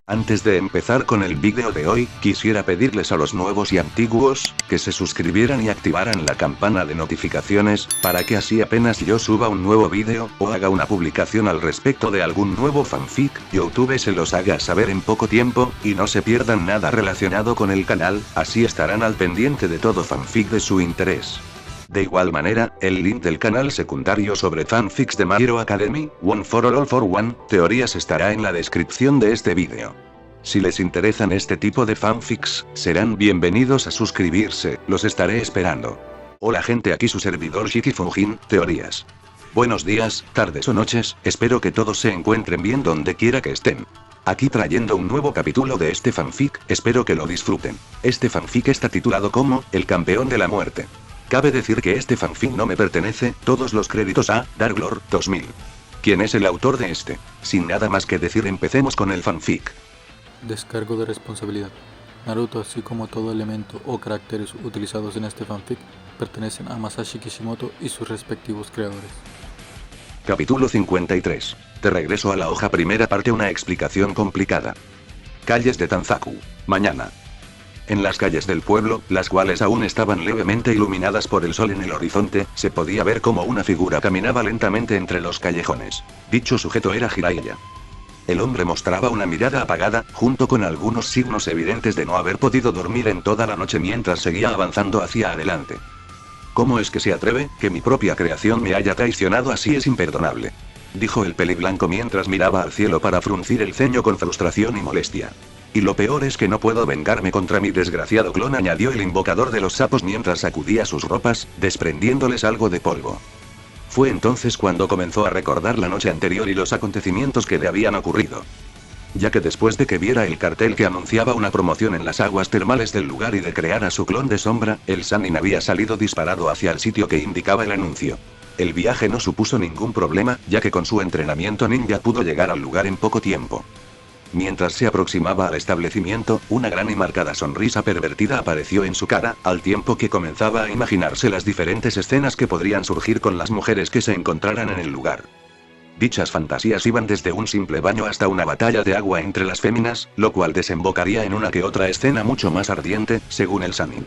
Antes de empezar con el vídeo de hoy, quisiera pedirles a los nuevos y antiguos, que se suscribieran y activaran la campana de notificaciones, para que así apenas yo suba un nuevo vídeo, o haga una publicación al respecto de algún nuevo fanfic, YouTube se los haga saber en poco tiempo, y no se pierdan nada relacionado con el canal, así estarán al pendiente de todo fanfic de su interés. De igual manera, el link del canal secundario sobre fanfics de My Hero Academy, One for All for One, teorías estará en la descripción de este vídeo. Si les interesan este tipo de fanfics, serán bienvenidos a suscribirse, los estaré esperando. Hola gente, aquí su servidor Shiki Fujin, teorías. Buenos días, tardes o noches, espero que todos se encuentren bien donde quiera que estén. Aquí trayendo un nuevo capítulo de este fanfic, espero que lo disfruten. Este fanfic está titulado como, El Campeón de la Muerte. Cabe decir que este fanfic no me pertenece, todos los créditos a Darklord 2000. ¿Quién es el autor de este? Sin nada más que decir, empecemos con el fanfic. Descargo de responsabilidad. Naruto, así como todo elemento o caracteres utilizados en este fanfic, pertenecen a Masashi Kishimoto y sus respectivos creadores. Capítulo 53. De regreso a la hoja primera, parte una explicación complicada. Calles de Tanzaku. Mañana. En las calles del pueblo, las cuales aún estaban levemente iluminadas por el sol en el horizonte, se podía ver como una figura caminaba lentamente entre los callejones. Dicho sujeto era Jiraiya. El hombre mostraba una mirada apagada, junto con algunos signos evidentes de no haber podido dormir en toda la noche mientras seguía avanzando hacia adelante. ¿Cómo es que se atreve? Que mi propia creación me haya traicionado así es imperdonable, dijo el peliblanco mientras miraba al cielo para fruncir el ceño con frustración y molestia. Y lo peor es que no puedo vengarme contra mi desgraciado clon, añadió el invocador de los sapos mientras sacudía sus ropas, desprendiéndoles algo de polvo. Fue entonces cuando comenzó a recordar la noche anterior y los acontecimientos que le habían ocurrido. Ya que después de que viera el cartel que anunciaba una promoción en las aguas termales del lugar y de crear a su clon de sombra, el Sannin había salido disparado hacia el sitio que indicaba el anuncio. El viaje no supuso ningún problema, ya que con su entrenamiento ninja pudo llegar al lugar en poco tiempo. Mientras se aproximaba al establecimiento, una gran y marcada sonrisa pervertida apareció en su cara, al tiempo que comenzaba a imaginarse las diferentes escenas que podrían surgir con las mujeres que se encontraran en el lugar. Dichas fantasías iban desde un simple baño hasta una batalla de agua entre las féminas, lo cual desembocaría en una que otra escena mucho más ardiente, según el Sannin.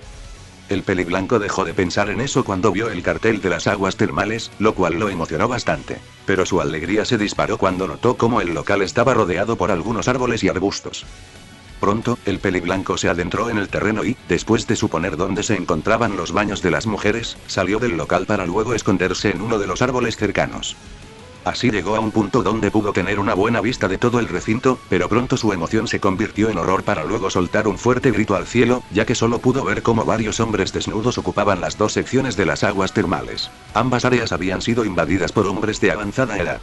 El peliblanco dejó de pensar en eso cuando vio el cartel de las aguas termales, lo cual lo emocionó bastante. Pero su alegría se disparó cuando notó cómo el local estaba rodeado por algunos árboles y arbustos. Pronto, el peliblanco se adentró en el terreno y, después de suponer dónde se encontraban los baños de las mujeres, salió del local para luego esconderse en uno de los árboles cercanos. Así llegó a un punto donde pudo tener una buena vista de todo el recinto, pero pronto su emoción se convirtió en horror para luego soltar un fuerte grito al cielo, ya que solo pudo ver cómo varios hombres desnudos ocupaban las dos secciones de las aguas termales. Ambas áreas habían sido invadidas por hombres de avanzada edad.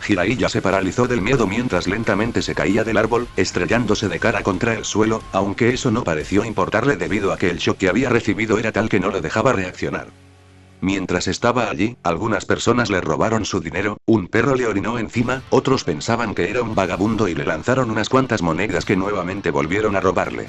Jiraiya se paralizó del miedo mientras lentamente se caía del árbol, estrellándose de cara contra el suelo, aunque eso no pareció importarle debido a que el shock que había recibido era tal que no le dejaba reaccionar. Mientras estaba allí, algunas personas le robaron su dinero, un perro le orinó encima, otros pensaban que era un vagabundo y le lanzaron unas cuantas monedas que nuevamente volvieron a robarle.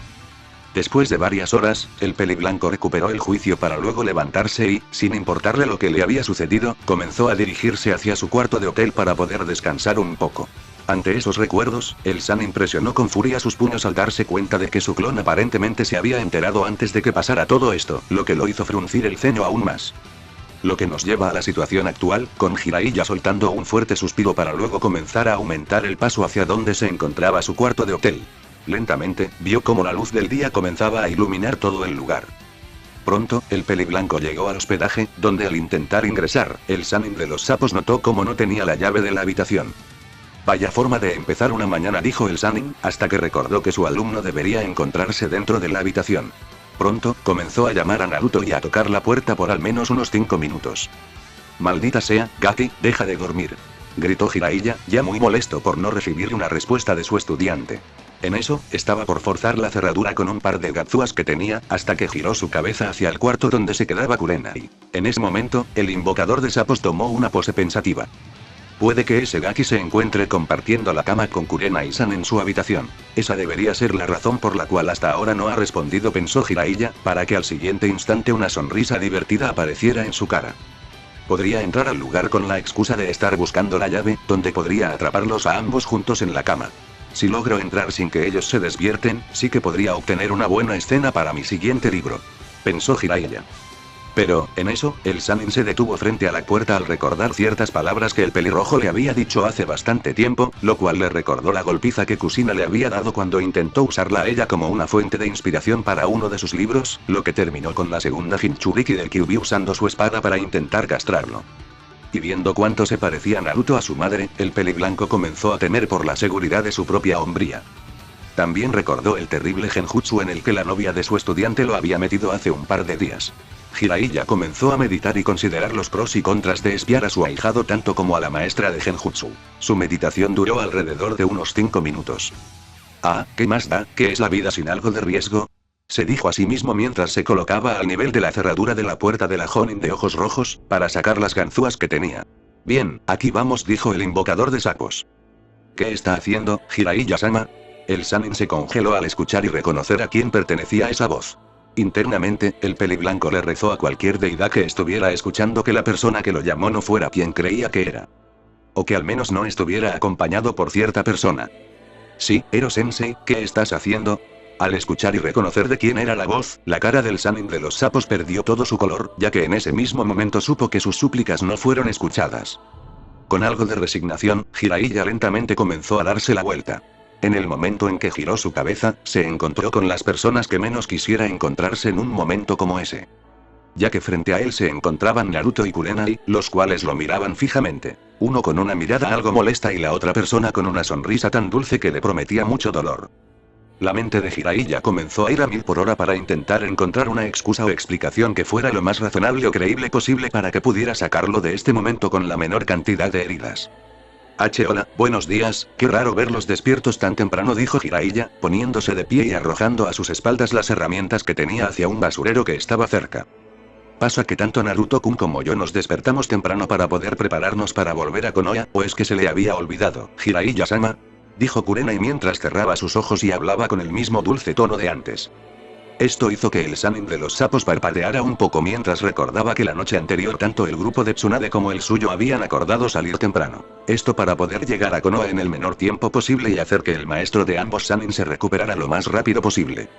Después de varias horas, el peliblanco recuperó el juicio para luego levantarse y, sin importarle lo que le había sucedido, comenzó a dirigirse hacia su cuarto de hotel para poder descansar un poco. Ante esos recuerdos, el Sannin presionó con furia sus puños al darse cuenta de que su clon aparentemente se había enterado antes de que pasara todo esto, lo que lo hizo fruncir el ceño aún más. Lo que nos lleva a la situación actual, con Jiraiya soltando un fuerte suspiro para luego comenzar a aumentar el paso hacia donde se encontraba su cuarto de hotel. Lentamente, vio cómo la luz del día comenzaba a iluminar todo el lugar. Pronto, el peliblanco llegó al hospedaje, donde al intentar ingresar, el Sannin de los sapos notó cómo no tenía la llave de la habitación. Vaya forma de empezar una mañana, dijo el Sannin, hasta que recordó que su alumno debería encontrarse dentro de la habitación. Pronto, comenzó a llamar a Naruto y a tocar la puerta por al menos unos 5 minutos. «Maldita sea, Gaki, deja de dormir», gritó Jiraiya, ya muy molesto por no recibir una respuesta de su estudiante. En eso, estaba por forzar la cerradura con un par de ganzúas que tenía, hasta que giró su cabeza hacia el cuarto donde se quedaba Kurenai. En ese momento, el invocador de sapos tomó una pose pensativa. Puede que ese Gaki se encuentre compartiendo la cama con Kurenai-san en su habitación. Esa debería ser la razón por la cual hasta ahora no ha respondido, pensó Jiraiya, para que al siguiente instante una sonrisa divertida apareciera en su cara. Podría entrar al lugar con la excusa de estar buscando la llave, donde podría atraparlos a ambos juntos en la cama. Si logro entrar sin que ellos se despierten, sí que podría obtener una buena escena para mi siguiente libro. Pensó Jiraiya. Pero, en eso, el Sannin se detuvo frente a la puerta al recordar ciertas palabras que el pelirrojo le había dicho hace bastante tiempo, lo cual le recordó la golpiza que Kusina le había dado cuando intentó usarla a ella como una fuente de inspiración para uno de sus libros, lo que terminó con la segunda Jinchuriki del Kyuubi usando su espada para intentar castrarlo. Y viendo cuánto se parecía Naruto a su madre, el peliblanco comenzó a temer por la seguridad de su propia hombría. También recordó el terrible genjutsu en el que la novia de su estudiante lo había metido hace un par de días. Jiraiya comenzó a meditar y considerar los pros y contras de espiar a su ahijado tanto como a la maestra de genjutsu. Su meditación duró alrededor de unos 5 minutos. Ah, ¿qué más da? ¿Qué es la vida sin algo de riesgo? Se dijo a sí mismo mientras se colocaba al nivel de la cerradura de la puerta de la Jonin de ojos rojos, para sacar las ganzúas que tenía. Bien, aquí vamos, dijo el invocador de sapos. ¿Qué está haciendo, Jiraiya-sama? El Sannin se congeló al escuchar y reconocer a quién pertenecía esa voz. Internamente, el peliblanco le rezó a cualquier deidad que estuviera escuchando que la persona que lo llamó no fuera quien creía que era. O que al menos no estuviera acompañado por cierta persona. Sí, Ero-sensei, ¿qué estás haciendo? Al escuchar y reconocer de quién era la voz, la cara del Sannin de los sapos perdió todo su color, ya que en ese mismo momento supo que sus súplicas no fueron escuchadas. Con algo de resignación, Jiraiya lentamente comenzó a darse la vuelta. En el momento en que giró su cabeza, se encontró con las personas que menos quisiera encontrarse en un momento como ese. Ya que frente a él se encontraban Naruto y Kurenai, los cuales lo miraban fijamente. Uno con una mirada algo molesta y la otra persona con una sonrisa tan dulce que le prometía mucho dolor. La mente de Jiraiya comenzó a ir a 1000 por hora para intentar encontrar una excusa o explicación que fuera lo más razonable o creíble posible para que pudiera sacarlo de este momento con la menor cantidad de heridas. Hola, buenos días, qué raro verlos despiertos tan temprano, dijo Jiraiya, poniéndose de pie y arrojando a sus espaldas las herramientas que tenía hacia un basurero que estaba cerca. ¿Pasa que tanto Naruto-kun como yo nos despertamos temprano para poder prepararnos para volver a Konoha, o es que se le había olvidado, Jiraiya-sama? Dijo Kurenai mientras cerraba sus ojos y hablaba con el mismo dulce tono de antes. Esto hizo que el Sannin de los sapos parpadeara un poco mientras recordaba que la noche anterior tanto el grupo de Tsunade como el suyo habían acordado salir temprano. Esto para poder llegar a Konoha en el menor tiempo posible y hacer que el maestro de ambos Sannin se recuperara lo más rápido posible.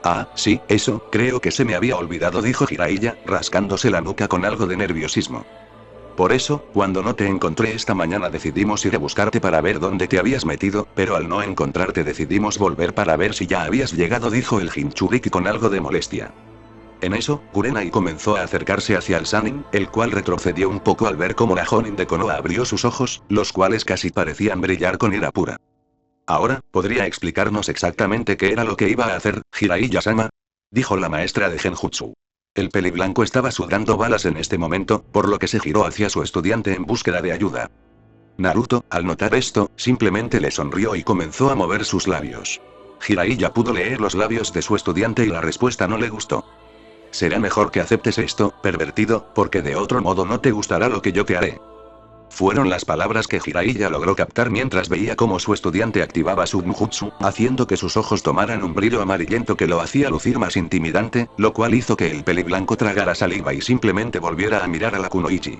Ah, sí, eso, creo que se me había olvidado, dijo Jiraiya, rascándose la nuca con algo de nerviosismo. Por eso, cuando no te encontré esta mañana decidimos ir a buscarte para ver dónde te habías metido, pero al no encontrarte decidimos volver para ver si ya habías llegado, dijo el Jinchuriki con algo de molestia. En eso, Kurenai comenzó a acercarse hacia el Sannin, el cual retrocedió un poco al ver cómo la Jonin de Konoha abrió sus ojos, los cuales casi parecían brillar con ira pura. Ahora, ¿podría explicarnos exactamente qué era lo que iba a hacer, Jiraiya-sama? Dijo la maestra de Genjutsu. El peliblanco estaba sudando balas en este momento, por lo que se giró hacia su estudiante en búsqueda de ayuda. Naruto, al notar esto, simplemente le sonrió y comenzó a mover sus labios. Jiraiya pudo leer los labios de su estudiante y la respuesta no le gustó. Será mejor que aceptes esto, pervertido, porque de otro modo no te gustará lo que yo te haré. Fueron las palabras que Jiraiya logró captar mientras veía cómo su estudiante activaba su Genjutsu, haciendo que sus ojos tomaran un brillo amarillento que lo hacía lucir más intimidante, lo cual hizo que el peliblanco tragara saliva y simplemente volviera a mirar a la Kunoichi.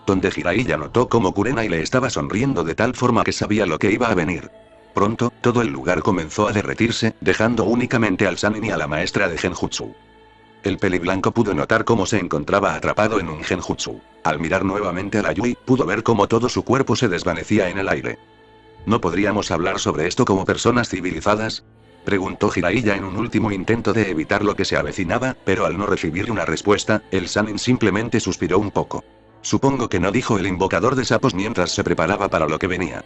Donde Jiraiya notó cómo Kurenai le estaba sonriendo de tal forma que sabía lo que iba a venir. Pronto, todo el lugar comenzó a derretirse, dejando únicamente al Sannin y a la maestra de Genjutsu. El peliblanco pudo notar cómo se encontraba atrapado en un genjutsu. Al mirar nuevamente a la Yui, pudo ver cómo todo su cuerpo se desvanecía en el aire. ¿No podríamos hablar sobre esto como personas civilizadas? Preguntó Jiraiya en un último intento de evitar lo que se avecinaba, pero al no recibir una respuesta, el Sannin simplemente suspiró un poco. Supongo que no, dijo el invocador de sapos mientras se preparaba para lo que venía.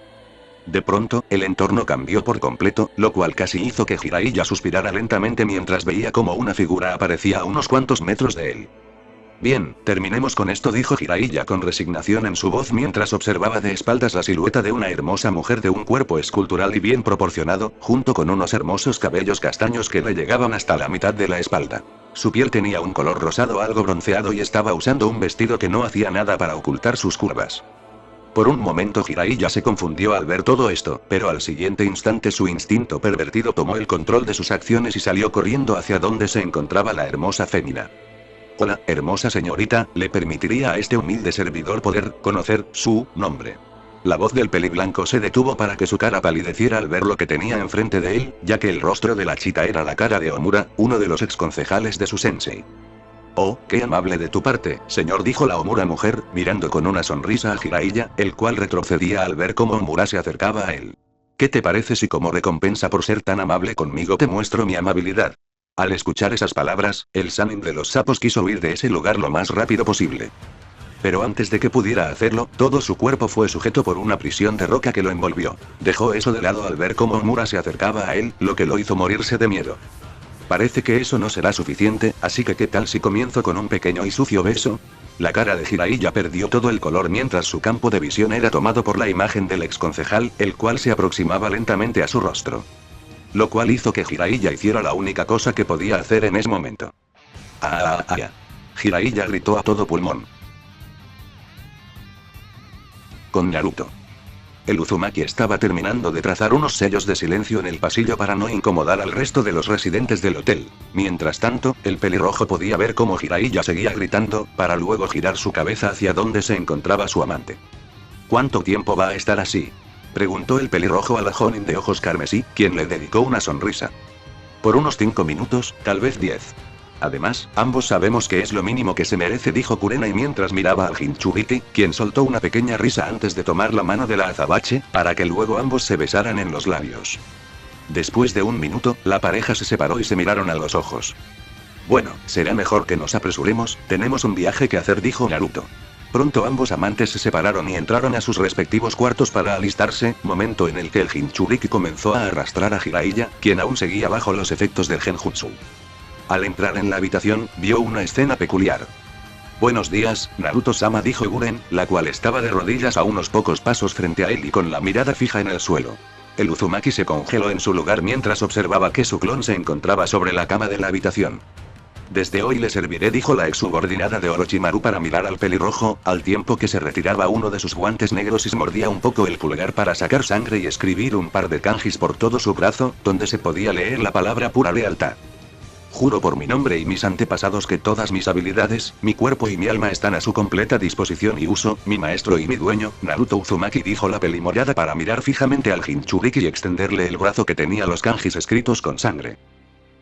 De pronto, el entorno cambió por completo, lo cual casi hizo que Jiraiya suspirara lentamente mientras veía cómo una figura aparecía a unos cuantos metros de él. Bien, terminemos con esto, dijo Jiraiya con resignación en su voz mientras observaba de espaldas la silueta de una hermosa mujer de un cuerpo escultural y bien proporcionado, junto con unos hermosos cabellos castaños que le llegaban hasta la mitad de la espalda. Su piel tenía un color rosado algo bronceado y estaba usando un vestido que no hacía nada para ocultar sus curvas. Por un momento Jiraiya se confundió al ver todo esto, pero al siguiente instante su instinto pervertido tomó el control de sus acciones y salió corriendo hacia donde se encontraba la hermosa fémina. Hola, hermosa señorita, ¿le permitiría a este humilde servidor poder conocer su nombre? La voz del peliblanco se detuvo para que su cara palideciera al ver lo que tenía enfrente de él, ya que el rostro de la chica era la cara de Omura, uno de los exconcejales de su sensei. Oh, qué amable de tu parte, señor, dijo la Omura mujer, mirando con una sonrisa a Jiraiya, el cual retrocedía al ver cómo Omura se acercaba a él. ¿Qué te parece si como recompensa por ser tan amable conmigo te muestro mi amabilidad? Al escuchar esas palabras, el Sannin de los sapos quiso huir de ese lugar lo más rápido posible. Pero antes de que pudiera hacerlo, todo su cuerpo fue sujeto por una prisión de roca que lo envolvió. Dejó eso de lado al ver cómo Omura se acercaba a él, lo que lo hizo morirse de miedo. Parece que eso no será suficiente, así que ¿qué tal si comienzo con un pequeño y sucio beso? La cara de Jiraiya perdió todo el color mientras su campo de visión era tomado por la imagen del exconcejal, el cual se aproximaba lentamente a su rostro. Lo cual hizo que Jiraiya hiciera la única cosa que podía hacer en ese momento. ¡Ah! Jiraiya gritó a todo pulmón. Con Naruto. El Uzumaki estaba terminando de trazar unos sellos de silencio en el pasillo para no incomodar al resto de los residentes del hotel. Mientras tanto, el pelirrojo podía ver cómo Jiraiya seguía gritando, para luego girar su cabeza hacia donde se encontraba su amante. ¿Cuánto tiempo va a estar así?, preguntó el pelirrojo a la Jonin de ojos carmesí, quien le dedicó una sonrisa. Por unos 5 minutos, tal vez 10. Además, ambos sabemos que es lo mínimo que se merece, dijo Kurenai mientras miraba al Jinchuriki, quien soltó una pequeña risa antes de tomar la mano de la azabache, para que luego ambos se besaran en los labios. Después de 1 minuto, la pareja se separó y se miraron a los ojos. Bueno, será mejor que nos apresuremos, tenemos un viaje que hacer, dijo Naruto. Pronto ambos amantes se separaron y entraron a sus respectivos cuartos para alistarse, momento en el que el Jinchuriki comenzó a arrastrar a Jiraiya, quien aún seguía bajo los efectos del Genjutsu. Al entrar en la habitación, vio una escena peculiar. Buenos días, Naruto-sama, dijo Guren, la cual estaba de rodillas a unos pocos pasos frente a él y con la mirada fija en el suelo. El Uzumaki se congeló en su lugar mientras observaba que su clon se encontraba sobre la cama de la habitación. Desde hoy le serviré, dijo la exsubordinada de Orochimaru para mirar al pelirrojo, al tiempo que se retiraba uno de sus guantes negros y se mordía un poco el pulgar para sacar sangre y escribir un par de kanjis por todo su brazo, donde se podía leer la palabra pura lealtad. Juro por mi nombre y mis antepasados que todas mis habilidades, mi cuerpo y mi alma están a su completa disposición y uso, mi maestro y mi dueño, Naruto Uzumaki, dijo la pelimorada para mirar fijamente al Jinchuriki y extenderle el brazo que tenía los kanjis escritos con sangre.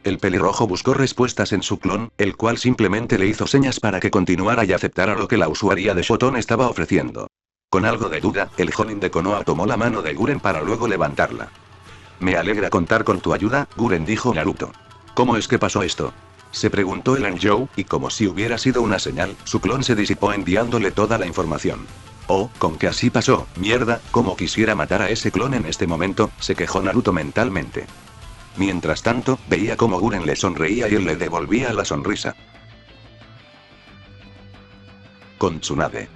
El pelirrojo buscó respuestas en su clon, el cual simplemente le hizo señas para que continuara y aceptara lo que la usuaria de Shoton estaba ofreciendo. Con algo de duda, el Jonin de Konoha tomó la mano de Guren para luego levantarla. Me alegra contar con tu ayuda, Guren, dijo Naruto. ¿Cómo es que pasó esto?, se preguntó el Anjou, y como si hubiera sido una señal, su clon se disipó enviándole toda la información. Oh, con que así pasó, mierda, como quisiera matar a ese clon en este momento, se quejó Naruto mentalmente. Mientras tanto, veía cómo Guren le sonreía y él le devolvía la sonrisa. Con Tsunade.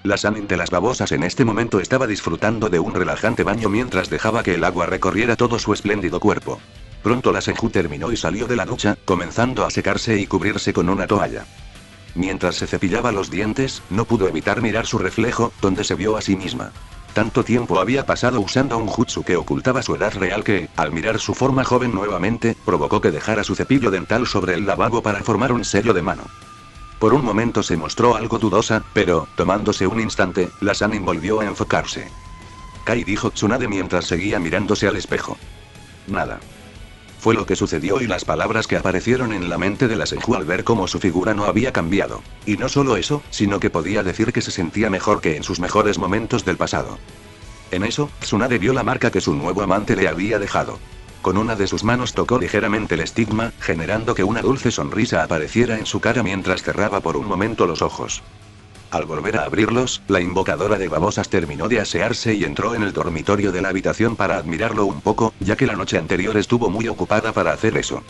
La Sannin de las babosas en este momento estaba disfrutando de un relajante baño mientras dejaba que el agua recorriera todo su espléndido cuerpo. Pronto la Senju terminó y salió de la ducha, comenzando a secarse y cubrirse con una toalla. Mientras se cepillaba los dientes, no pudo evitar mirar su reflejo, donde se vio a sí misma. Tanto tiempo había pasado usando un jutsu que ocultaba su edad real que, al mirar su forma joven nuevamente, provocó que dejara su cepillo dental sobre el lavabo para formar un sello de mano. Por un momento se mostró algo dudosa, pero, tomándose un instante, la Sannin volvió a enfocarse. Kai, dijo Tsunade mientras seguía mirándose al espejo. Nada. Fue lo que sucedió y las palabras que aparecieron en la mente de la Senju al ver cómo su figura no había cambiado. Y no solo eso, sino que podía decir que se sentía mejor que en sus mejores momentos del pasado. En eso, Tsunade vio la marca que su nuevo amante le había dejado. Con una de sus manos tocó ligeramente el estigma, generando que una dulce sonrisa apareciera en su cara mientras cerraba por un momento los ojos. Al volver a abrirlos, la invocadora de babosas terminó de asearse y entró en el dormitorio de la habitación para admirarlo un poco, ya que la noche anterior estuvo muy ocupada para hacer eso.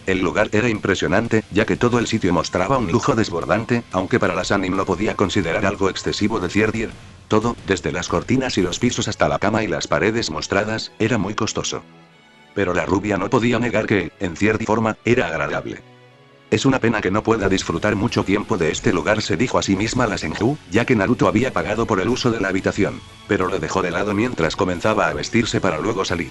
El lugar era impresionante, ya que todo el sitio mostraba un lujo desbordante, aunque para la Sannin lo podía considerar algo excesivo de decir. Todo, desde las cortinas y los pisos hasta la cama y las paredes mostradas, era muy costoso. Pero la rubia no podía negar que, en cierta forma, era agradable. Es una pena que no pueda disfrutar mucho tiempo de este lugar, se dijo a sí misma la Senju, ya que Naruto había pagado por el uso de la habitación. Pero lo dejó de lado mientras comenzaba a vestirse para luego salir.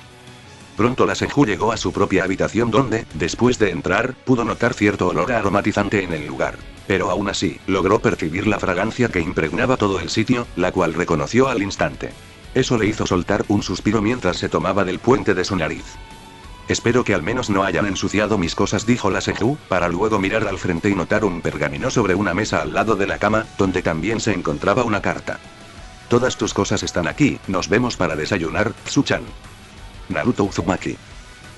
Pronto la Senju llegó a su propia habitación donde, después de entrar, pudo notar cierto olor aromatizante en el lugar. Pero aún así, logró percibir la fragancia que impregnaba todo el sitio, la cual reconoció al instante. Eso le hizo soltar un suspiro mientras se tomaba del puente de su nariz. Espero que al menos no hayan ensuciado mis cosas, dijo la Senju, para luego mirar al frente y notar un pergamino sobre una mesa al lado de la cama, donde también se encontraba una carta. Todas tus cosas están aquí, nos vemos para desayunar, Tsuchan. Naruto Uzumaki.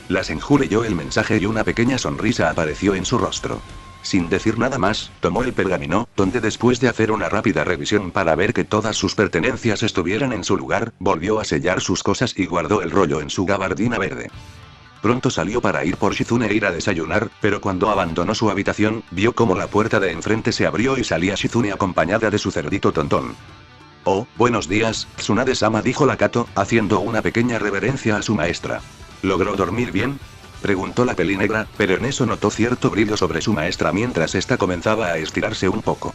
La Senju leyó el mensaje y una pequeña sonrisa apareció en su rostro. Sin decir nada más, tomó el pergamino, donde después de hacer una rápida revisión para ver que todas sus pertenencias estuvieran en su lugar, volvió a sellar sus cosas y guardó el rollo en su gabardina verde. Pronto salió para ir por Shizune e ir a desayunar, pero cuando abandonó su habitación, vio como la puerta de enfrente se abrió y salía Shizune acompañada de su cerdito Tontón. Oh, buenos días, Tsunade-sama, dijo la Kato, haciendo una pequeña reverencia a su maestra. ¿Logró dormir bien?, preguntó la pelinegra, pero en eso notó cierto brillo sobre su maestra mientras ésta comenzaba a estirarse un poco.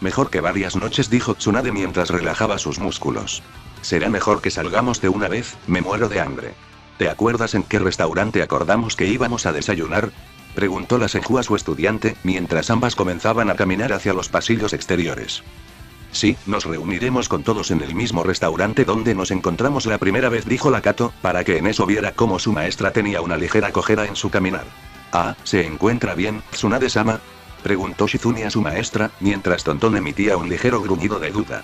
Mejor que varias noches, dijo Tsunade mientras relajaba sus músculos. Será mejor que salgamos de una vez, me muero de hambre. ¿Te acuerdas en qué restaurante acordamos que íbamos a desayunar?, preguntó la Senju a su estudiante, mientras ambas comenzaban a caminar hacia los pasillos exteriores. Sí, nos reuniremos con todos en el mismo restaurante donde nos encontramos la primera vez, dijo la Kato, para que en eso viera cómo su maestra tenía una ligera cojera en su caminar. Ah, ¿se encuentra bien, Tsunade-sama?, preguntó Shizune a su maestra, mientras Tontón emitía un ligero gruñido de duda.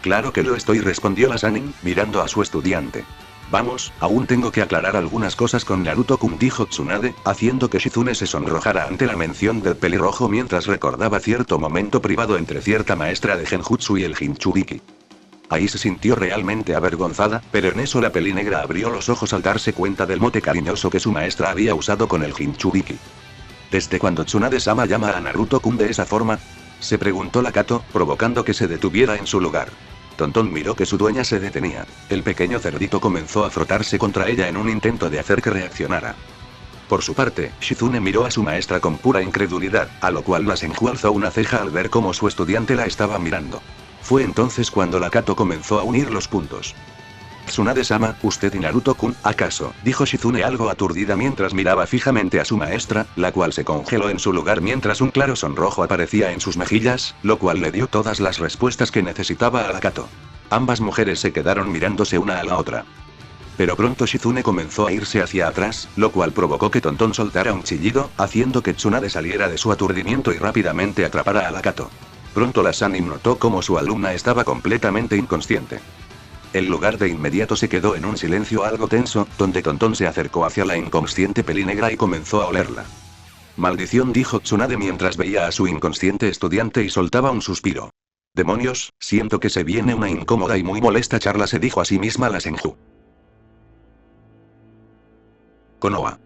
Claro que lo estoy, respondió la Sannin, mirando a su estudiante. Vamos, aún tengo que aclarar algunas cosas con Naruto-kun, dijo Tsunade, haciendo que Shizune se sonrojara ante la mención del pelirrojo mientras recordaba cierto momento privado entre cierta maestra de Genjutsu y el Jinchuriki. Ahí se sintió realmente avergonzada, pero en eso la pelinegra abrió los ojos al darse cuenta del mote cariñoso que su maestra había usado con el Jinchuriki. ¿Desde cuando Tsunade-sama llama a Naruto-kun de esa forma?, se preguntó la Kato, provocando que se detuviera en su lugar. Tontón miró que su dueña se detenía. El pequeño cerdito comenzó a frotarse contra ella en un intento de hacer que reaccionara. Por su parte, Shizune miró a su maestra con pura incredulidad, a lo cual la Senju alzó una ceja al ver cómo su estudiante la estaba mirando. Fue entonces cuando la Kato comenzó a unir los puntos. Tsunade-sama, usted y Naruto-kun, ¿acaso?, dijo Shizune algo aturdida mientras miraba fijamente a su maestra, la cual se congeló en su lugar mientras un claro sonrojo aparecía en sus mejillas, lo cual le dio todas las respuestas que necesitaba a la Kato. Ambas mujeres se quedaron mirándose una a la otra. Pero pronto Shizune comenzó a irse hacia atrás, lo cual provocó que Tontón soltara un chillido, haciendo que Tsunade saliera de su aturdimiento y rápidamente atrapara a la Kato. Pronto la Sannin notó cómo su alumna estaba completamente inconsciente. El lugar de inmediato se quedó en un silencio algo tenso, donde Tontón se acercó hacia la inconsciente pelinegra y comenzó a olerla. Maldición, dijo Tsunade mientras veía a su inconsciente estudiante y soltaba un suspiro. Demonios, siento que se viene una incómoda y muy molesta charla, se dijo a sí misma la Senju. Konoha.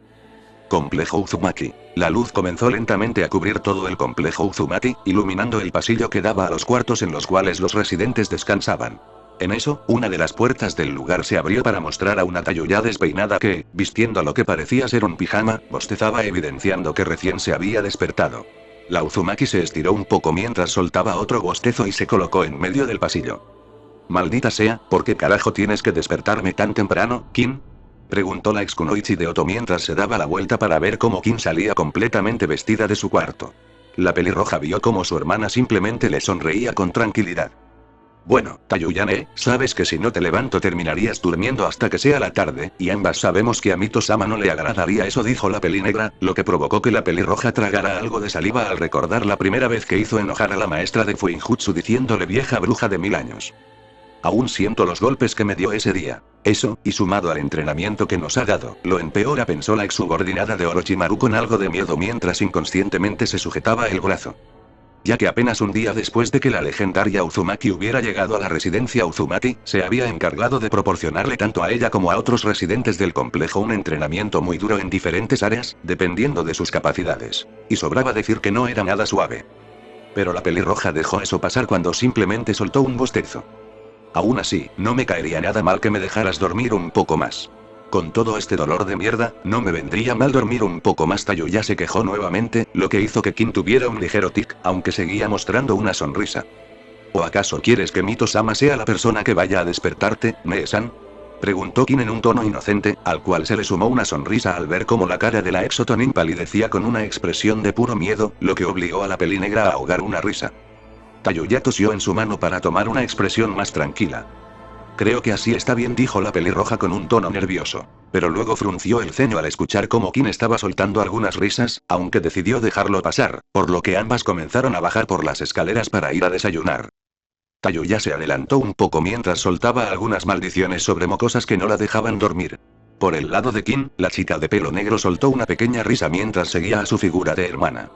Complejo Uzumaki. La luz comenzó lentamente a cubrir todo el complejo Uzumaki, iluminando el pasillo que daba a los cuartos en los cuales los residentes descansaban. En eso, una de las puertas del lugar se abrió para mostrar a una Taiyu ya despeinada que, vistiendo lo que parecía ser un pijama, bostezaba evidenciando que recién se había despertado. La Uzumaki se estiró un poco mientras soltaba otro bostezo y se colocó en medio del pasillo. Maldita sea, ¿por qué carajo tienes que despertarme tan temprano, Kin?, preguntó la ex kunoichi de Oto mientras se daba la vuelta para ver cómo Kin salía completamente vestida de su cuarto. La pelirroja vio cómo su hermana simplemente le sonreía con tranquilidad. Bueno, Taiyu-yane, sabes que si no te levanto terminarías durmiendo hasta que sea la tarde, y ambas sabemos que a Mito-sama no le agradaría eso, dijo la pelinegra, lo que provocó que la pelirroja tragara algo de saliva al recordar la primera vez que hizo enojar a la maestra de Fuinjutsu diciéndole vieja bruja de 1000 años. Aún siento los golpes que me dio ese día. Eso, y sumado al entrenamiento que nos ha dado, lo empeora, pensó la exsubordinada de Orochimaru con algo de miedo mientras inconscientemente se sujetaba el brazo. Ya que apenas un día después de que la legendaria Uzumaki hubiera llegado a la residencia Uzumaki, se había encargado de proporcionarle tanto a ella como a otros residentes del complejo un entrenamiento muy duro en diferentes áreas, dependiendo de sus capacidades. Y sobraba decir que no era nada suave. Pero la pelirroja dejó eso pasar cuando simplemente soltó un bostezo. Aún así, no me caería nada mal que me dejaras dormir un poco más. Con todo este dolor de mierda, no me vendría mal dormir un poco más. Taiyu ya se quejó nuevamente, lo que hizo que Kin tuviera un ligero tic, aunque seguía mostrando una sonrisa. ¿O acaso quieres que Mito-sama sea la persona que vaya a despertarte, Nee-san?, Preguntó Kin en un tono inocente, al cual se le sumó una sonrisa al ver cómo la cara de la Exotonin palidecía con una expresión de puro miedo, lo que obligó a la pelinegra a ahogar una risa. Tayuya tosió en su mano para tomar una expresión más tranquila. Creo que así está bien, dijo la pelirroja con un tono nervioso. Pero luego frunció el ceño al escuchar cómo Kin estaba soltando algunas risas, aunque decidió dejarlo pasar, por lo que ambas comenzaron a bajar por las escaleras para ir a desayunar. Tayuya se adelantó un poco mientras soltaba algunas maldiciones sobre mocosas que no la dejaban dormir. Por el lado de Kin, la chica de pelo negro soltó una pequeña risa mientras seguía a su figura de hermana.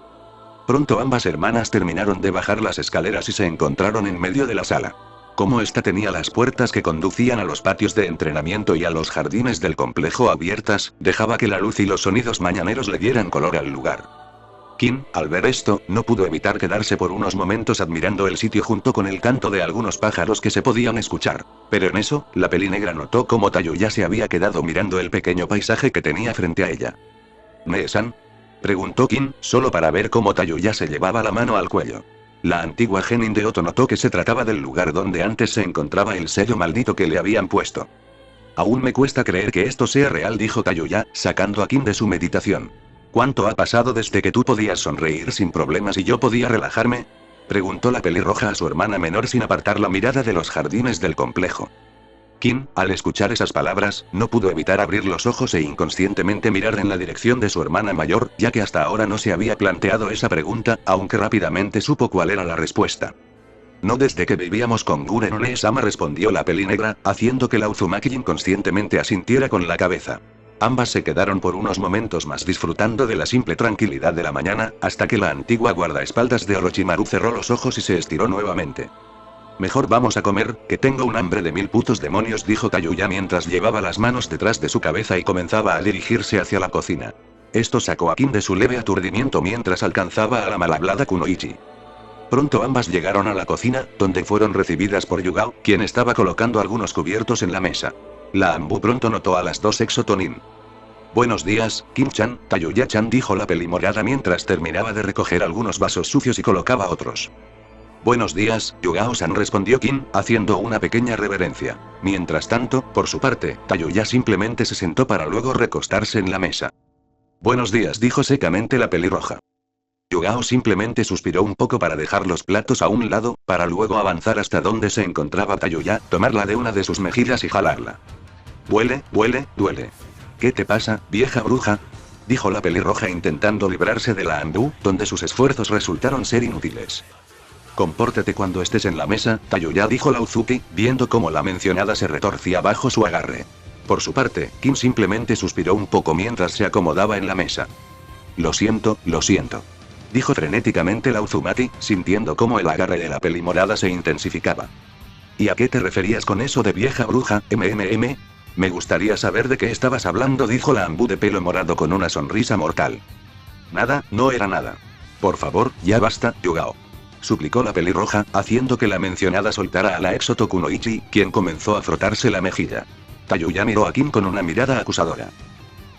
Pronto ambas hermanas terminaron de bajar las escaleras y se encontraron en medio de la sala. Como esta tenía las puertas que conducían a los patios de entrenamiento y a los jardines del complejo abiertas, dejaba que la luz y los sonidos mañaneros le dieran color al lugar. Kin, al ver esto, no pudo evitar quedarse por unos momentos admirando el sitio junto con el canto de algunos pájaros que se podían escuchar. Pero en eso, la pelinegra notó cómo Tayuya se había quedado mirando el pequeño paisaje que tenía frente a ella. ¿Nee-san? Preguntó Kin, solo para ver cómo Tayuya se llevaba la mano al cuello. La antigua genin de Oto notó que se trataba del lugar donde antes se encontraba el sello maldito que le habían puesto. Aún me cuesta creer que esto sea real, dijo Tayuya, sacando a Kin de su meditación. ¿Cuánto ha pasado desde que tú podías sonreír sin problemas y yo podía relajarme? Preguntó la pelirroja a su hermana menor sin apartar la mirada de los jardines del complejo. Kin, al escuchar esas palabras, no pudo evitar abrir los ojos e inconscientemente mirar en la dirección de su hermana mayor, ya que hasta ahora no se había planteado esa pregunta, aunque rápidamente supo cuál era la respuesta. No desde que vivíamos con Guren One-sama, respondió la pelinegra, haciendo que la Uzumaki inconscientemente asintiera con la cabeza. Ambas se quedaron por unos momentos más disfrutando de la simple tranquilidad de la mañana, hasta que la antigua guardaespaldas de Orochimaru cerró los ojos y se estiró nuevamente. Mejor vamos a comer, que tengo un hambre de 1000 putos demonios, dijo Tayuya mientras llevaba las manos detrás de su cabeza y comenzaba a dirigirse hacia la cocina. Esto sacó a Kin de su leve aturdimiento mientras alcanzaba a la malhablada Kunoichi. Pronto ambas llegaron a la cocina, donde fueron recibidas por Yugao, quien estaba colocando algunos cubiertos en la mesa. La Ambu pronto notó a las dos Exotonin. Buenos días, Kim-chan, Tayuya-chan, dijo la pelimorada mientras terminaba de recoger algunos vasos sucios y colocaba otros. Buenos días, Yugao-san, respondió Kin, haciendo una pequeña reverencia. Mientras tanto, por su parte, Tayuya simplemente se sentó para luego recostarse en la mesa. Buenos días, dijo secamente la pelirroja. Yugao simplemente suspiró un poco para dejar los platos a un lado, para luego avanzar hasta donde se encontraba Tayuya, tomarla de una de sus mejillas y jalarla. Duele. ¿Qué te pasa, vieja bruja? Dijo la pelirroja intentando librarse de la Ambu, donde sus esfuerzos resultaron ser inútiles. Compórtate cuando estés en la mesa, Tayuya, dijo la Uzuki, viendo cómo la mencionada se retorcía bajo su agarre. Por su parte, Kin simplemente suspiró un poco mientras se acomodaba en la mesa. Lo siento, dijo frenéticamente la Uzumaki, sintiendo cómo el agarre de la pelimorada se intensificaba. ¿Y a qué te referías con eso de vieja bruja, MMM? Me gustaría saber de qué estabas hablando, dijo la Ambu de pelo morado con una sonrisa mortal. Nada, no era nada. Por favor, ya basta, Yugao. Suplicó la pelirroja, haciendo que la mencionada soltara a la Exoto Kunoichi, quien comenzó a frotarse la mejilla. Tayuya miró a Kin con una mirada acusadora.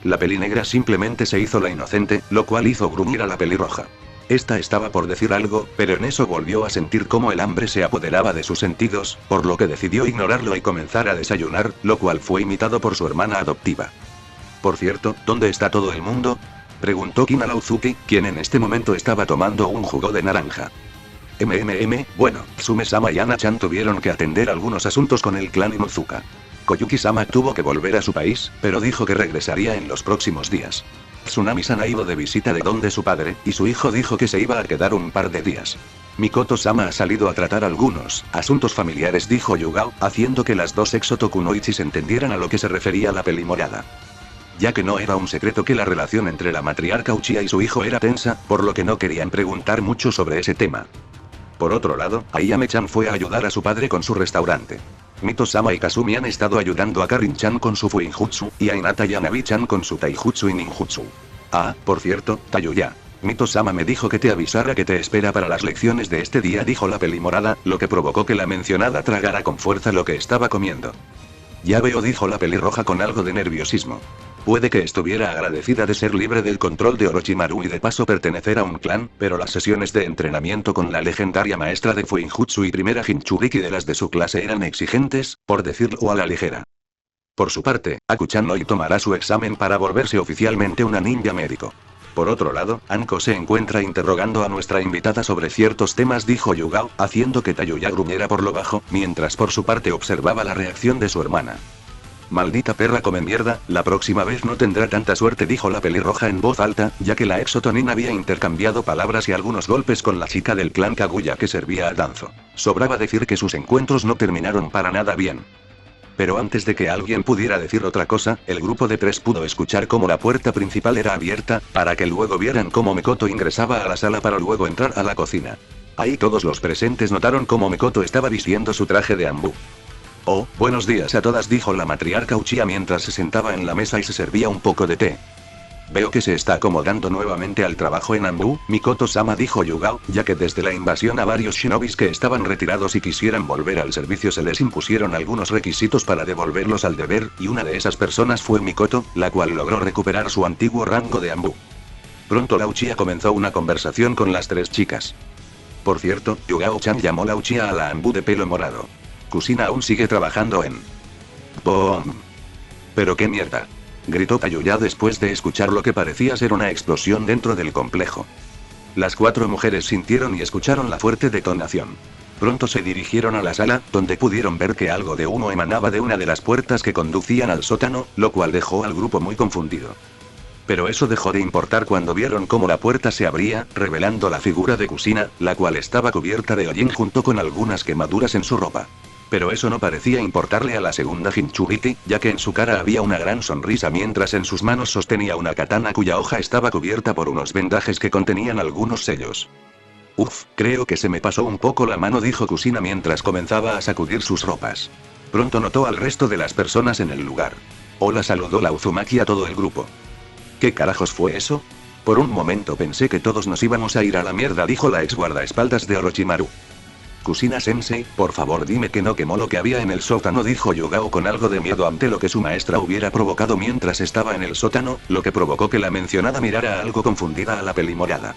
La pelinegra simplemente se hizo la inocente, lo cual hizo gruñir a la pelirroja. Esta estaba por decir algo, pero en eso volvió a sentir cómo el hambre se apoderaba de sus sentidos, por lo que decidió ignorarlo y comenzar a desayunar, lo cual fue imitado por su hermana adoptiva. Por cierto, ¿dónde está todo el mundo? Preguntó Kin a la Uzuki, quien en este momento estaba tomando un jugo de naranja. Bueno, Tsume-sama y Ana-chan tuvieron que atender algunos asuntos con el clan Inuzuka. Koyuki-sama tuvo que volver a su país, pero dijo que regresaría en los próximos días. Tsunami-san ha ido de visita de donde su padre, y su hijo dijo que se iba a quedar un par de días. Mikoto-sama ha salido a tratar algunos asuntos familiares, dijo Yugao, haciendo que las dos Exoto Kunoichis entendieran a lo que se refería la pelimorada. Ya que no era un secreto que la relación entre la matriarca Uchiha y su hijo era tensa, por lo que no querían preguntar mucho sobre ese tema. Por otro lado, Ayame-chan fue a ayudar a su padre con su restaurante. Mito-sama y Kasumi han estado ayudando a Karin-chan con su Fuinjutsu, y a Hinata y a Nabi-chan con su Taijutsu y Ninjutsu. Ah, por cierto, Tayuya. Mito-sama me dijo que te avisara que te espera para las lecciones de este día, dijo la pelimorada, lo que provocó que la mencionada tragara con fuerza lo que estaba comiendo. Ya veo, dijo la pelirroja con algo de nerviosismo. Puede que estuviera agradecida de ser libre del control de Orochimaru y de paso pertenecer a un clan, pero las sesiones de entrenamiento con la legendaria maestra de Fuinjutsu y primera Jinchuriki de las de su clase eran exigentes, por decirlo a la ligera. Por su parte, Aku-chan hoy tomará su examen para volverse oficialmente una ninja médico. Por otro lado, Anko se encuentra interrogando a nuestra invitada sobre ciertos temas, dijo Yugao, haciendo que Tayuya gruñera por lo bajo, mientras por su parte observaba la reacción de su hermana. Maldita perra come mierda, la próxima vez no tendrá tanta suerte, dijo la pelirroja en voz alta, ya que la ex Otonin había intercambiado palabras y algunos golpes con la chica del clan Kaguya que servía a Danzo. Sobraba decir que sus encuentros no terminaron para nada bien. Pero antes de que alguien pudiera decir otra cosa, el grupo de 3 pudo escuchar cómo la puerta principal era abierta, para que luego vieran cómo Mikoto ingresaba a la sala para luego entrar a la cocina. Ahí todos los presentes notaron cómo Mikoto estaba vistiendo su traje de Anbu. Oh, buenos días a todas, dijo la matriarca Uchiha mientras se sentaba en la mesa y se servía un poco de té. Veo que se está acomodando nuevamente al trabajo en Anbu, Mikoto-sama, dijo Yugao, ya que desde la invasión a varios shinobis que estaban retirados y quisieran volver al servicio se les impusieron algunos requisitos para devolverlos al deber, y una de esas personas fue Mikoto, la cual logró recuperar su antiguo rango de Anbu. Pronto la Uchiha comenzó una conversación con las 3 chicas. Por cierto, Yugao-chan llamó la Uchiha a la Anbu de pelo morado. Kusina aún sigue trabajando en... ¡Boom! ¿Pero qué mierda!, gritó Tayuya después de escuchar lo que parecía ser una explosión dentro del complejo. Las 4 mujeres sintieron y escucharon la fuerte detonación. Pronto se dirigieron a la sala, donde pudieron ver que algo de humo emanaba de una de las puertas que conducían al sótano, lo cual dejó al grupo muy confundido. Pero eso dejó de importar cuando vieron cómo la puerta se abría, revelando la figura de Kusina, la cual estaba cubierta de hollín junto con algunas quemaduras en su ropa. Pero eso no parecía importarle a la segunda Jinchuriki, ya que en su cara había una gran sonrisa mientras en sus manos sostenía una katana cuya hoja estaba cubierta por unos vendajes que contenían algunos sellos. Uf, creo que se me pasó un poco la mano, dijo Kusina mientras comenzaba a sacudir sus ropas. Pronto notó al resto de las personas en el lugar. Hola, saludó la Uzumaki a todo el grupo. ¿Qué carajos fue eso? Por un momento pensé que todos nos íbamos a ir a la mierda, dijo la ex guardaespaldas de Orochimaru. Kusina-sensei, por favor dime que no quemó lo que había en el sótano, dijo Yugao con algo de miedo ante lo que su maestra hubiera provocado mientras estaba en el sótano, lo que provocó que la mencionada mirara algo confundida a la pelimorada.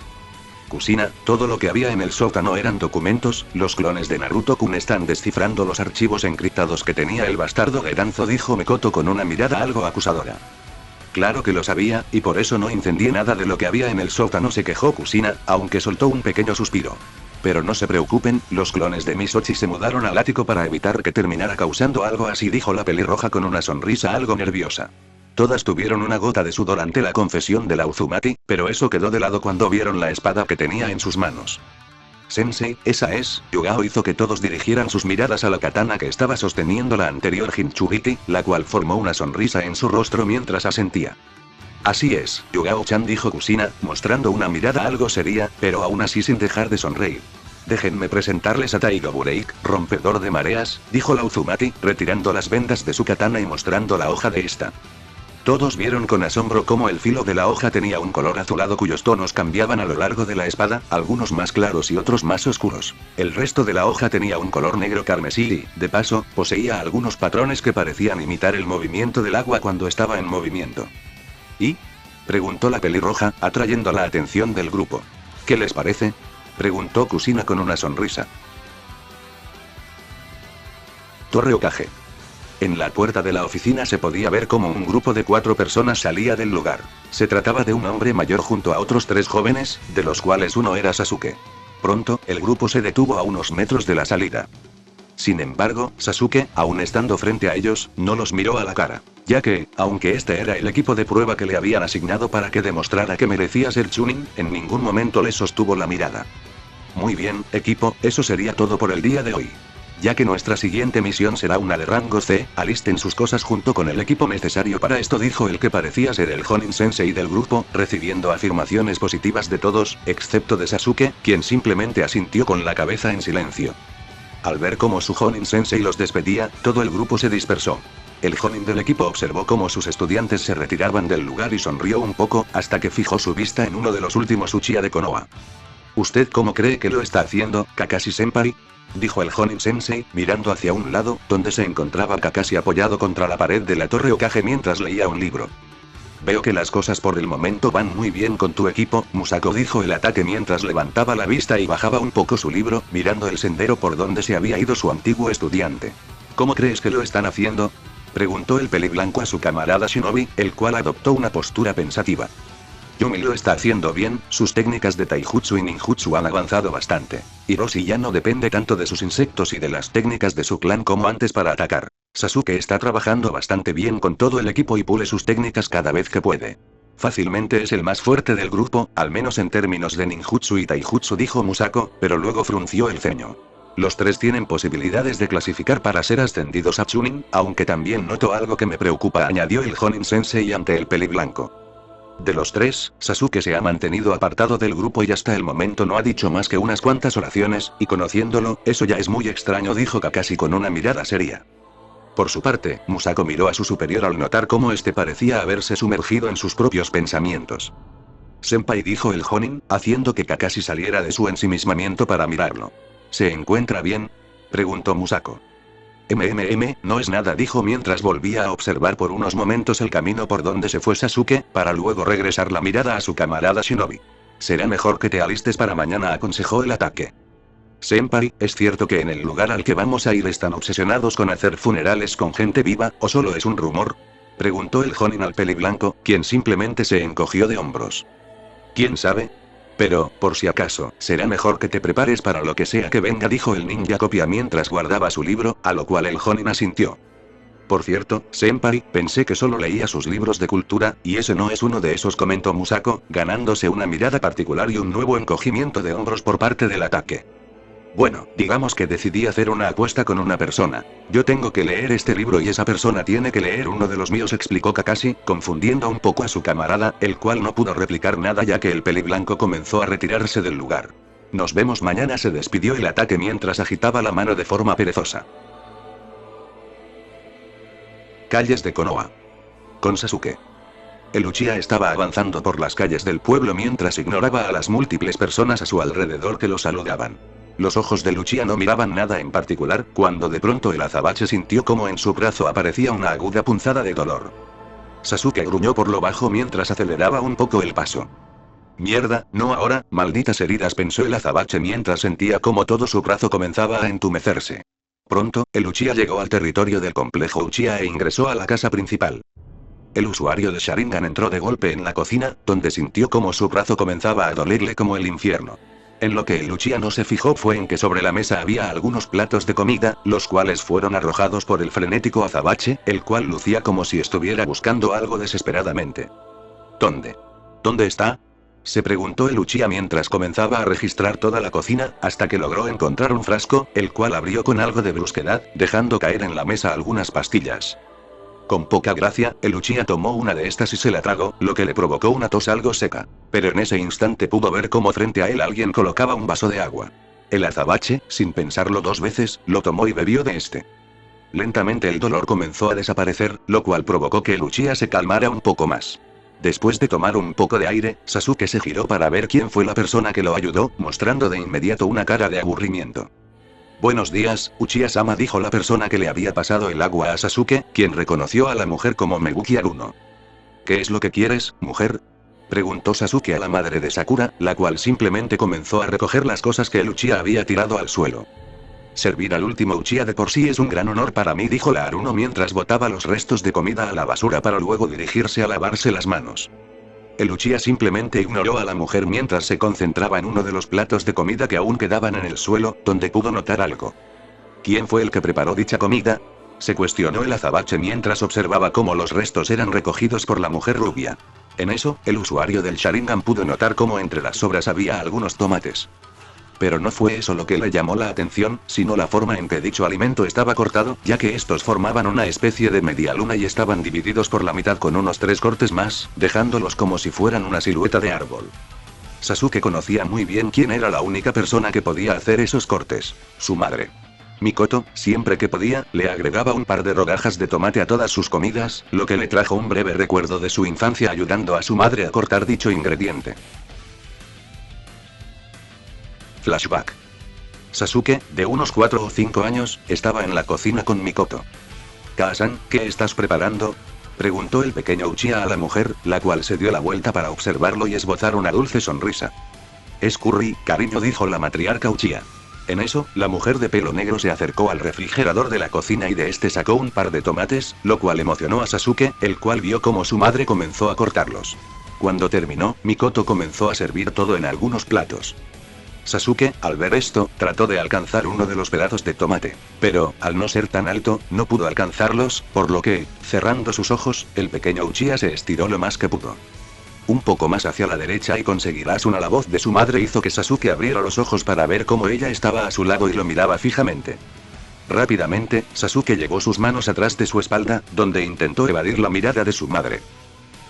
Kusina, todo lo que había en el sótano eran documentos, los clones de Naruto-kun están descifrando los archivos encriptados que tenía el bastardo de Danzo, dijo Mikoto con una mirada algo acusadora. Claro que lo sabía, y por eso no incendié nada de lo que había en el sótano, se quejó Kusina, aunque soltó un pequeño suspiro. Pero no se preocupen, los clones de Misochi se mudaron al ático para evitar que terminara causando algo así, dijo la pelirroja con una sonrisa algo nerviosa. Todas tuvieron una gota de sudor ante la confesión de la Uzumaki, pero eso quedó de lado cuando vieron la espada que tenía en sus manos. Sensei, esa es. Yugao hizo que todos dirigieran sus miradas a la katana que estaba sosteniendo la anterior Jinchuriki, la cual formó una sonrisa en su rostro mientras asentía. Así es, Yugao-chan, dijo Kusina, mostrando una mirada algo seria, pero aún así sin dejar de sonreír. Déjenme presentarles a Taiga Bureik, rompedor de mareas, dijo la Uzumaki, retirando las vendas de su katana y mostrando la hoja de esta. Todos vieron con asombro cómo el filo de la hoja tenía un color azulado cuyos tonos cambiaban a lo largo de la espada, algunos más claros y otros más oscuros. El resto de la hoja tenía un color negro carmesí y, de paso, poseía algunos patrones que parecían imitar el movimiento del agua cuando estaba en movimiento. ¿Y? Preguntó la pelirroja, atrayendo la atención del grupo. ¿Qué les parece?, preguntó Kusina con una sonrisa. Torre Hokage. En la puerta de la oficina se podía ver cómo un grupo de 4 personas salía del lugar. Se trataba de un hombre mayor junto a otros 3 jóvenes, de los cuales uno era Sasuke. Pronto, el grupo se detuvo a unos metros de la salida. Sin embargo, Sasuke, aún estando frente a ellos, no los miró a la cara, ya que, aunque este era el equipo de prueba que le habían asignado para que demostrara que merecía ser Chunin, en ningún momento le sostuvo la mirada. Muy bien, equipo, eso sería todo por el día de hoy. Ya que nuestra siguiente misión será una de rango C, alisten sus cosas junto con el equipo necesario para esto, dijo el que parecía ser el Jonin Sensei del grupo, recibiendo afirmaciones positivas de todos, excepto de Sasuke, quien simplemente asintió con la cabeza en silencio. Al ver cómo su Jonin Sensei los despedía, todo el grupo se dispersó. El Jonin del equipo observó cómo sus estudiantes se retiraban del lugar y sonrió un poco, hasta que fijó su vista en uno de los últimos Uchiha de Konoha. ¿Usted cómo cree que lo está haciendo, Kakashi-senpai?, dijo el Jonin Sensei, mirando hacia un lado, donde se encontraba Kakashi apoyado contra la pared de la Torre Hokage mientras leía un libro. Veo que las cosas por el momento van muy bien con tu equipo, Musako, dijo el ataque mientras levantaba la vista y bajaba un poco su libro, mirando el sendero por donde se había ido su antiguo estudiante. ¿Cómo crees que lo están haciendo? Preguntó el peliblanco a su camarada Shinobi, el cual adoptó una postura pensativa. Yumi lo está haciendo bien, sus técnicas de taijutsu y ninjutsu han avanzado bastante. Hiroshi ya no depende tanto de sus insectos y de las técnicas de su clan como antes para atacar. Sasuke está trabajando bastante bien con todo el equipo y pule sus técnicas cada vez que puede. Fácilmente es el más fuerte del grupo, al menos en términos de ninjutsu y taijutsu, dijo Musako, pero luego frunció el ceño. Los tres tienen posibilidades de clasificar para ser ascendidos a Chunin, aunque también noto algo que me preocupa, añadió el Jonin Sensei ante el peliblanco. De los tres, Sasuke se ha mantenido apartado del grupo y hasta el momento no ha dicho más que unas cuantas oraciones, y conociéndolo, eso ya es muy extraño, dijo Kakashi con una mirada seria. Por su parte, Musako miró a su superior al notar cómo este parecía haberse sumergido en sus propios pensamientos. Senpai, dijo el Jonin, haciendo que Kakashi saliera de su ensimismamiento para mirarlo. ¿Se encuentra bien?, preguntó Musako. No es nada, dijo mientras volvía a observar por unos momentos el camino por donde se fue Sasuke, para luego regresar la mirada a su camarada Shinobi. Será mejor que te alistes para mañana, aconsejó el ataque. Senpai, ¿es cierto que en el lugar al que vamos a ir están obsesionados con hacer funerales con gente viva, o solo es un rumor?, preguntó el Jonin al peliblanco, quien simplemente se encogió de hombros. ¿Quién sabe? Pero, por si acaso, será mejor que te prepares para lo que sea que venga, dijo el ninja copia mientras guardaba su libro, a lo cual el Jonin asintió. Por cierto, Senpai, pensé que solo leía sus libros de cultura, y ese no es uno de esos, comentó Musako, ganándose una mirada particular y un nuevo encogimiento de hombros por parte del ataque. Bueno, digamos que decidí hacer una apuesta con una persona. Yo tengo que leer este libro y esa persona tiene que leer uno de los míos, explicó Kakashi, confundiendo un poco a su camarada, el cual no pudo replicar nada ya que el peliblanco comenzó a retirarse del lugar. Nos vemos mañana, se despidió el ataque mientras agitaba la mano de forma perezosa. Calles de Konoha. Con Sasuke. El Uchiha estaba avanzando por las calles del pueblo mientras ignoraba a las múltiples personas a su alrededor que lo saludaban. Los ojos del Uchiha no miraban nada en particular, cuando de pronto el azabache sintió como en su brazo aparecía una aguda punzada de dolor. Sasuke gruñó por lo bajo mientras aceleraba un poco el paso. Mierda, no ahora, malditas heridas, pensó el azabache mientras sentía como todo su brazo comenzaba a entumecerse. Pronto, el Uchiha llegó al territorio del complejo Uchiha e ingresó a la casa principal. El usuario de Sharingan entró de golpe en la cocina, donde sintió como su brazo comenzaba a dolerle como el infierno. En lo que el Uchiha no se fijó fue en que sobre la mesa había algunos platos de comida, los cuales fueron arrojados por el frenético azabache, el cual lucía como si estuviera buscando algo desesperadamente. ¿Dónde está?, se preguntó el Uchiha mientras comenzaba a registrar toda la cocina, hasta que logró encontrar un frasco, el cual abrió con algo de brusquedad, dejando caer en la mesa algunas pastillas. Con poca gracia, el Uchiha tomó una de estas y se la tragó, lo que le provocó una tos algo seca. Pero en ese instante pudo ver cómo frente a él alguien colocaba un vaso de agua. El azabache, sin pensarlo dos veces, lo tomó y bebió de este. Lentamente el dolor comenzó a desaparecer, lo cual provocó que el Uchiha se calmara un poco más. Después de tomar un poco de aire, Sasuke se giró para ver quién fue la persona que lo ayudó, mostrando de inmediato una cara de aburrimiento. Buenos días, Uchiha-sama, dijo la persona que le había pasado el agua a Sasuke, quien reconoció a la mujer como Meguki Aruno. ¿Qué es lo que quieres, mujer?, preguntó Sasuke a la madre de Sakura, la cual simplemente comenzó a recoger las cosas que el Uchiha había tirado al suelo. Servir al último Uchiha de por sí es un gran honor para mí, dijo la Aruno mientras botaba los restos de comida a la basura para luego dirigirse a lavarse las manos. El Uchiha simplemente ignoró a la mujer mientras se concentraba en uno de los platos de comida que aún quedaban en el suelo, donde pudo notar algo. ¿Quién fue el que preparó dicha comida?, se cuestionó el azabache mientras observaba cómo los restos eran recogidos por la mujer rubia. En eso, el usuario del Sharingan pudo notar cómo entre las sobras había algunos tomates. Pero no fue eso lo que le llamó la atención, sino la forma en que dicho alimento estaba cortado, ya que estos formaban una especie de media luna y estaban divididos por la mitad con unos 3 cortes más, dejándolos como si fueran una silueta de árbol. Sasuke conocía muy bien quién era la única persona que podía hacer esos cortes: su madre. Mikoto, siempre que podía, le agregaba un par de rodajas de tomate a todas sus comidas, lo que le trajo un breve recuerdo de su infancia ayudando a su madre a cortar dicho ingrediente. Flashback. Sasuke, de unos 4 o 5 años, estaba en la cocina con Mikoto. «Kaa-san, ¿qué estás preparando?», preguntó el pequeño Uchiha a la mujer, la cual se dio la vuelta para observarlo y esbozar una dulce sonrisa. «Es curry, cariño», dijo la matriarca Uchiha. En eso, la mujer de pelo negro se acercó al refrigerador de la cocina y de este sacó un par de tomates, lo cual emocionó a Sasuke, el cual vio cómo su madre comenzó a cortarlos. Cuando terminó, Mikoto comenzó a servir todo en algunos platos. Sasuke, al ver esto, trató de alcanzar uno de los pedazos de tomate. Pero, al no ser tan alto, no pudo alcanzarlos, por lo que, cerrando sus ojos, el pequeño Uchiha se estiró lo más que pudo. Un poco más hacia la derecha y conseguirás una. La voz de su madre hizo que Sasuke abriera los ojos para ver cómo ella estaba a su lado y lo miraba fijamente. Rápidamente, Sasuke llevó sus manos atrás de su espalda, donde intentó evadir la mirada de su madre.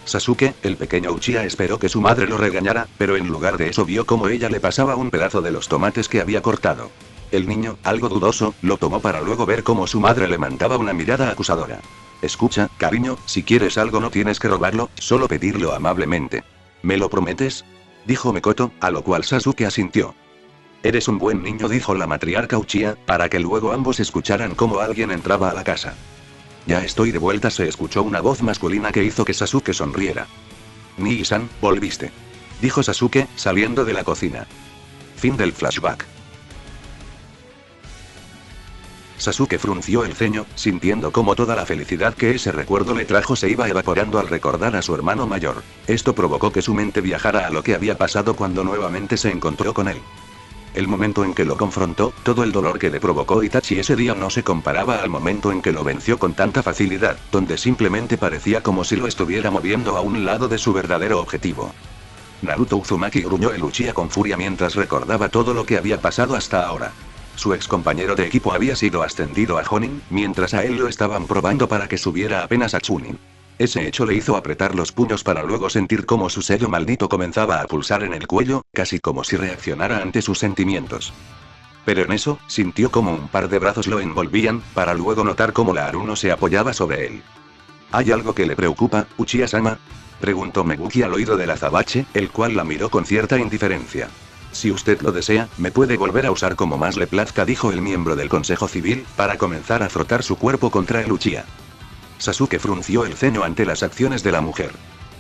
Sasuke, el pequeño Uchiha, esperó que su madre lo regañara, pero en lugar de eso vio cómo ella le pasaba un pedazo de los tomates que había cortado. El niño, algo dudoso, lo tomó para luego ver cómo su madre le mandaba una mirada acusadora. Escucha, cariño, si quieres algo no tienes que robarlo, solo pedirlo amablemente. ¿Me lo prometes?, dijo Mikoto, a lo cual Sasuke asintió. Eres un buen niño, dijo la matriarca Uchiha, para que luego ambos escucharan cómo alguien entraba a la casa. Ya estoy de vuelta, se escuchó una voz masculina que hizo que Sasuke sonriera. Nii-san, volviste, dijo Sasuke, saliendo de la cocina. Fin del flashback. Sasuke frunció el ceño, sintiendo cómo toda la felicidad que ese recuerdo le trajo se iba evaporando al recordar a su hermano mayor. Esto provocó que su mente viajara a lo que había pasado cuando nuevamente se encontró con él. El momento en que lo confrontó, todo el dolor que le provocó Itachi ese día no se comparaba al momento en que lo venció con tanta facilidad, donde simplemente parecía como si lo estuviera moviendo a un lado de su verdadero objetivo. Naruto Uzumaki, gruñó el Uchiha con furia mientras recordaba todo lo que había pasado hasta ahora. Su ex compañero de equipo había sido ascendido a Jonin, mientras a él lo estaban probando para que subiera apenas a Chunin. Ese hecho le hizo apretar los puños para luego sentir cómo su sello maldito comenzaba a pulsar en el cuello, casi como si reaccionara ante sus sentimientos. Pero en eso, sintió como un par de brazos lo envolvían, para luego notar cómo la Aruno se apoyaba sobre él. ¿Hay algo que le preocupa, Uchiha-sama?, preguntó Meguki al oído del azabache, el cual la miró con cierta indiferencia. Si usted lo desea, me puede volver a usar como más le plazca, dijo el miembro del Consejo Civil, para comenzar a frotar su cuerpo contra el Uchiha. Sasuke frunció el ceño ante las acciones de la mujer.